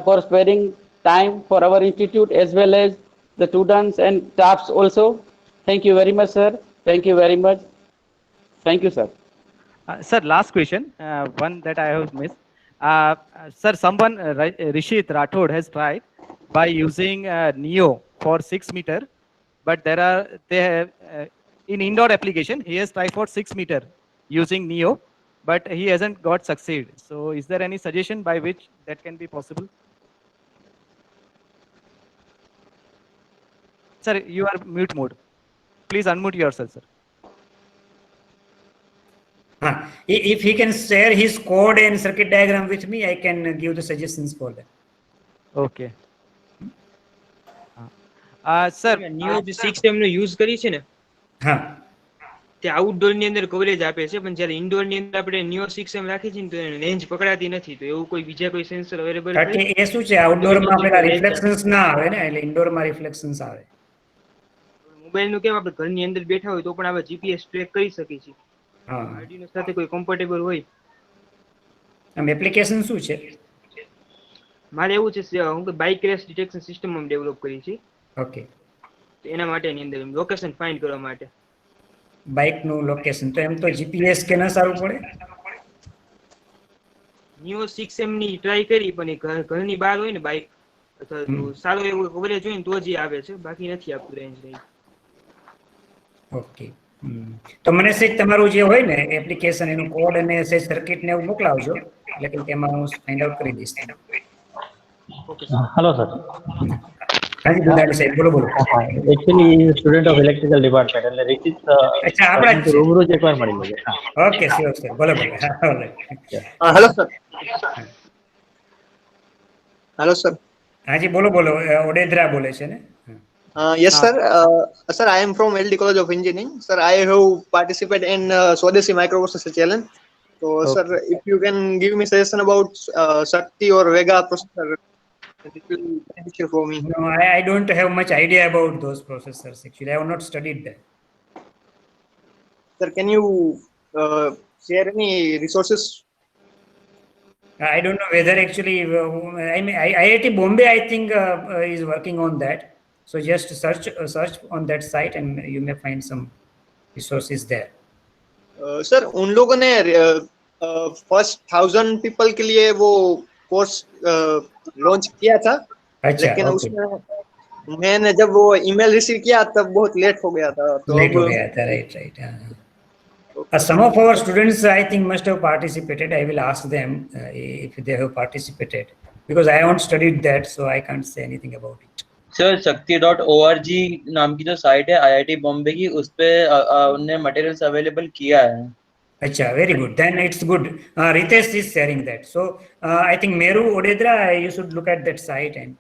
for sparing time for our institute as well as the students and staffs also. Thank you very much, sir. Thank you very much. Thank you, sir. Sir, last question, one that I have missed. Sir, someone, Rishit Rathod has tried by using Neo for 6 meter, but they have, in indoor application, he has tried for 6 meter using Neo, but he hasn't got succeed. So is there any suggestion by which that can be possible? Sir, you are mute mode. Please unmute yourself, sir. If he can share his code and circuit diagram with me, I can give the suggestions for that. Okay. Sir, neo જે 6M નો use કરી છે ને હા તે outdoor ની અંદર coverage આપે છે, પણ જ્યારે ઇન્ડોર ની અંદર આપણે નિયો 6M રાખી છે ને તો રેન્જ પકડાતી નથી. તો એવું કોઈ બીજા કોઈ સેન્સર અવેલેબલ કારણ છે? કે એ શું છે આઉટડોરમાં પેલા રિફ્લેક્શન્સ ના આવે ને, એટલે ઇન્ડોરમાં રિફ્લેક્શન્સ આવે. મોબાઈલ નું કેમ આપણે ઘરની અંદર બેઠા હોય તો પણ આપણે જીપીએસ ટ્રેક કરી શકીએ છીએ. હા આર્ડિનો સાથે કોઈ કમ્પેટેબલ હોય. આમ એપ્લિકેશન શું છે? મારે એવું છે હું કે બાઇક ક્રેશ ડિટેક્શન સિસ્ટમ અમે ડેવલપ કરી છે, ઓકે, તો એના માટેની અંદર લોકેશન ફાઇન્ડ કરવા માટે. બાઇકનું લોકેશન તો એમ તો જીપીએસ કે ના સારું પડે? નિયો 6M ની ટ્રાય કરી પણ એ ઘરની બહાર હોય ને બાઇક, અથવા તો સારો એવો કવરેજ હોય ને તો જ એ આવે છે, બાકી નથી આપતું રેન્જ નહીં. ઓકે, તો મને સેજ તમારું જે હોય ને એપ્લિકેશન એનું કોડ અને સેજ સર્કિટ ને એવું મોકલાવજો, એટલે કે તેમાં હું ફાઇન્ડ આઉટ કરી દઈશ. Hello sir. હાજી બુધાણી સાહેબ, બોલો બોલો. Actually student of electrical department એટલે રિચિત અચ્છા, આપણા જ છે. રૂબરૂ જ એકવાર મળી લેજે. હા. ઓકે, શ્યોર સર, ભલે ભલે. હા, ભલે. Hello sir. Hello sir. હાજી બોલો બોલો, ઓડેદરા બોલે છે ને? Yes sir. Sir, I am from LD College of Engineering. Sir, I have participated in Swadeshi Microprocessor Challenge. So sir, if you can give me suggestion about Shakti or Vega processor, it will be beneficial for me. No, I don't have much idea about those processors actually. I have not studied that. Sir, can you share any resources? I don't know whether actually, I mean, IIT Bombay, I think, is working on that. So just search on that site and you may find some resources there. Sir उन लोगों ने first 1000 people के लिए वो course launch किया था, अच्छा, लेकिन okay. उसमें मैंने जब वो ईमेल रिसीव किया तब बहुत लेट हो गया था, तो Late अब हो गया था, right, right. Some of our students, I think, must have participated. I will ask them if they have participated, because I haven't studied that, so I can't say anything about it. Sir shakti.org नाम की जो site है IIT Bombay की, उस पे उन्होंने materials available किया है. Acha, very good. Then it's good. Ritesh is sharing that. So I think Meru Odedra, you should look at that site and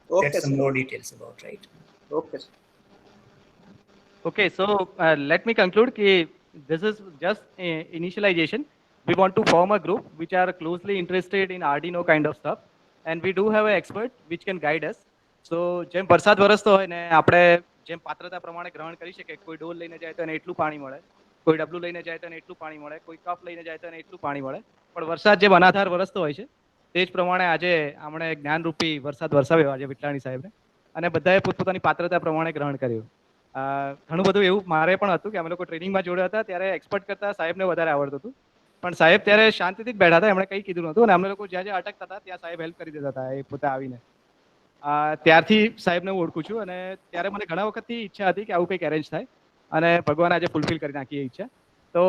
okay, get some sir. more details about, right? Okay, sir. Okay, so let me conclude कि this is just initialization. We want to form a group which are closely interested in Arduino kind of stuff, and we do have an expert which can guide us. So જેમ વરસાદ વરસતો હોય ને આપણે જેમ પાત્રતા પ્રમાણે ગ્રહણ કરી શકીએ, કોઈ ડોલ લઈને જાય તો એને એટલું પાણી મળે, કોઈ ડબલું લઈને જાય તો એને એટલું પાણી મળે, કોઈ કપ લઈને જાય તો એને એટલું પાણી મળે, પણ વરસાદ જેમ અનાધાર વરસતો હોય છે તે જ પ્રમાણે આજે આપણે જ્ઞાનરૂપી વરસાદ વરસાવ્યો આજે વિટલાણી સાહેબને, અને બધાએ પોતપોતાની પાત્રતા પ્રમાણે ગ્રહણ કર્યું. ઘણું બધું એવું મારે પણ હતું કે અમે લોકો ટ્રેનિંગમાં જોડ્યા હતા ત્યારે એક્સપર્ટ કરતા સાહેબને વધારે આવડતું હતું, પણ સાહેબ ત્યારે શાંતિથી જ બેઠા હતા, એમણે કંઈ કીધું નહોતું, અને અમે લોકો જ્યાં જ્યાં અટકતા હતા ત્યાં સાહેબ હેલ્પ કરી દેતા હતા એ પોતે આવીને. ત્યારથી સાહેબને હું ઓળખું છું, અને ત્યારે મને ઘણા વખતથી ઈચ્છા હતી કે આવું કંઈક એરેન્જ થાય, અને ભગવાન આજે ફૂલફિલ કરી નાખી એ ઈચ્છા. તો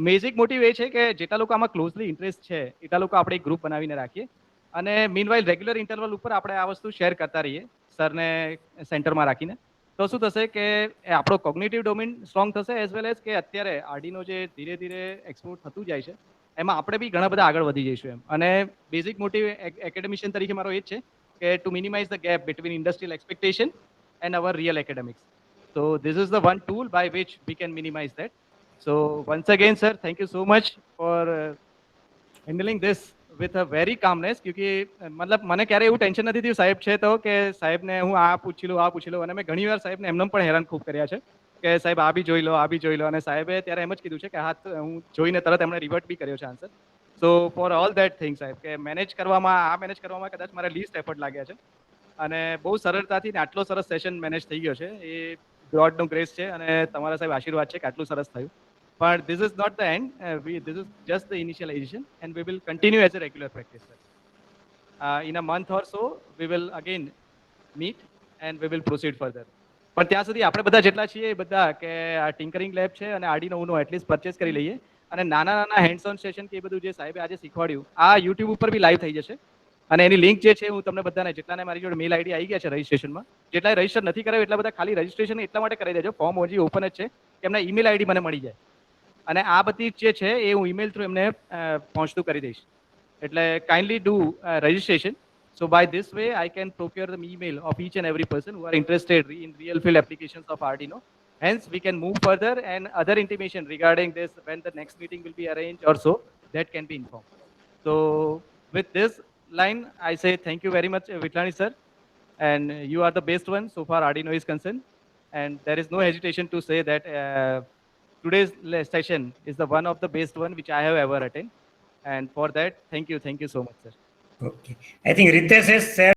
બેઝિક મોટિવ એ છે કે જેટલા લોકો આમાં ક્લોઝલી ઇન્ટરેસ્ટ છે એટલા લોકો આપણે એક ગ્રુપ બનાવીને રાખીએ, અને મીનવાઇલ રેગ્યુલર ઇન્ટરવલ ઉપર આપણે આ વસ્તુ શેર કરતા રહીએ સરને સેન્ટરમાં રાખીને. તો શું થશે કે આપણો કોગ્નિટિવ ડોમેન સ્ટ્રોંગ થશે, એઝ વેલ એઝ કે અત્યારે આર્ડિનો જે ધીરે ધીરે એક્સપોર્ટ થતું જાય છે એમાં આપણે બી ઘણા બધા આગળ વધી જઈશું એમ. અને બેઝિક મોટિવ એકેડેમિશિયન તરીકે મારો એ જ છે કે to minimise the gap between industrial expectation and our real academics. So this is the one tool by which we can minimize that. So once again, sir, thank you so much for handling this with a very calmness, क्योंकि मतलब મને ક્યારે એવું tension નથી થયું સાહેબ છે તો કે સાહેબને હું આ પૂછી લઉં, અને મેં ઘણી વાર સાહેબને એમને પણ હેરાન ખૂબ કર્યા છે કે સાહેબ આ બી જોઈ લો, અને સાહેબે ત્યારે એમ જ કીધું છે કે હા હું જોઈને તરત એમણે રિવર્ટ બી કર્યો છે answer. So for all that thing સાહેબ કે મેનેજ કરવામાં કદાચ મારે લીસ્ટ એફર્ટ લાગ્યા છે, અને બહુ સરળતાથી ને આટલો સરસ સેશન મેનેજ થઈ ગયો છે એ ગોડનો ગ્રેસ છે, અને તમારા સાહેબ આશીર્વાદ છે કે આટલું સરસ થયું. But this is not the end. This is just the initialization, and we will continue as a regular practice. In a month or so, we will again meet and we will proceed further. પણ ત્યાં સુધી આપણે બધા જેટલા છીએ એ બધા કે આ ટિંકરિંગ લેબ છે અને આર્ડિનો ઉનો એટલીસ્ટ પરચેસ કરી લઈએ, અને નાના નાના હેન્ડ્સ ઓન સેશન કે એ બધું જે સાહેબે આજે શીખવાડ્યું આ યુટ્યુબ ઉપર બી લાઈવ થઈ જશે, અને એની લિંક જે છે હું તમને બધાને જેટલાને મારી જોડે મેલ આઈડી આવી ગયા છે રજિસ્ટ્રેશનમાં, જેટલાએ રજિસ્ટર નથી કરાવ્યું એટલા બધા ખાલી રજિસ્ટ્રેશન એટલા માટે કરી દેજો, ફોર્મ હજી ઓપન જ છે કે એમના ઈમેલ આઈડી મને મળી જાય, અને આ બધી જે છે એ હું ઈમેલ થ્રુ એમને પહોંચતું કરી દઈશ. એટલે kindly do registration. So by this way, I can procure the email of each and every person who are interested in real field applications of Arduino. Hence, we can move further, and other intimation regarding this when the next meeting will be arranged or so, that can be informed. So with this line, I say thank you very much, Vitlani sir, and you are the best one so far Arduino is concerned, and there is no hesitation to say that today's session is the one of the best one which I have ever attended, and for that, thank you so much, sir. Okay. I think Ritesh has said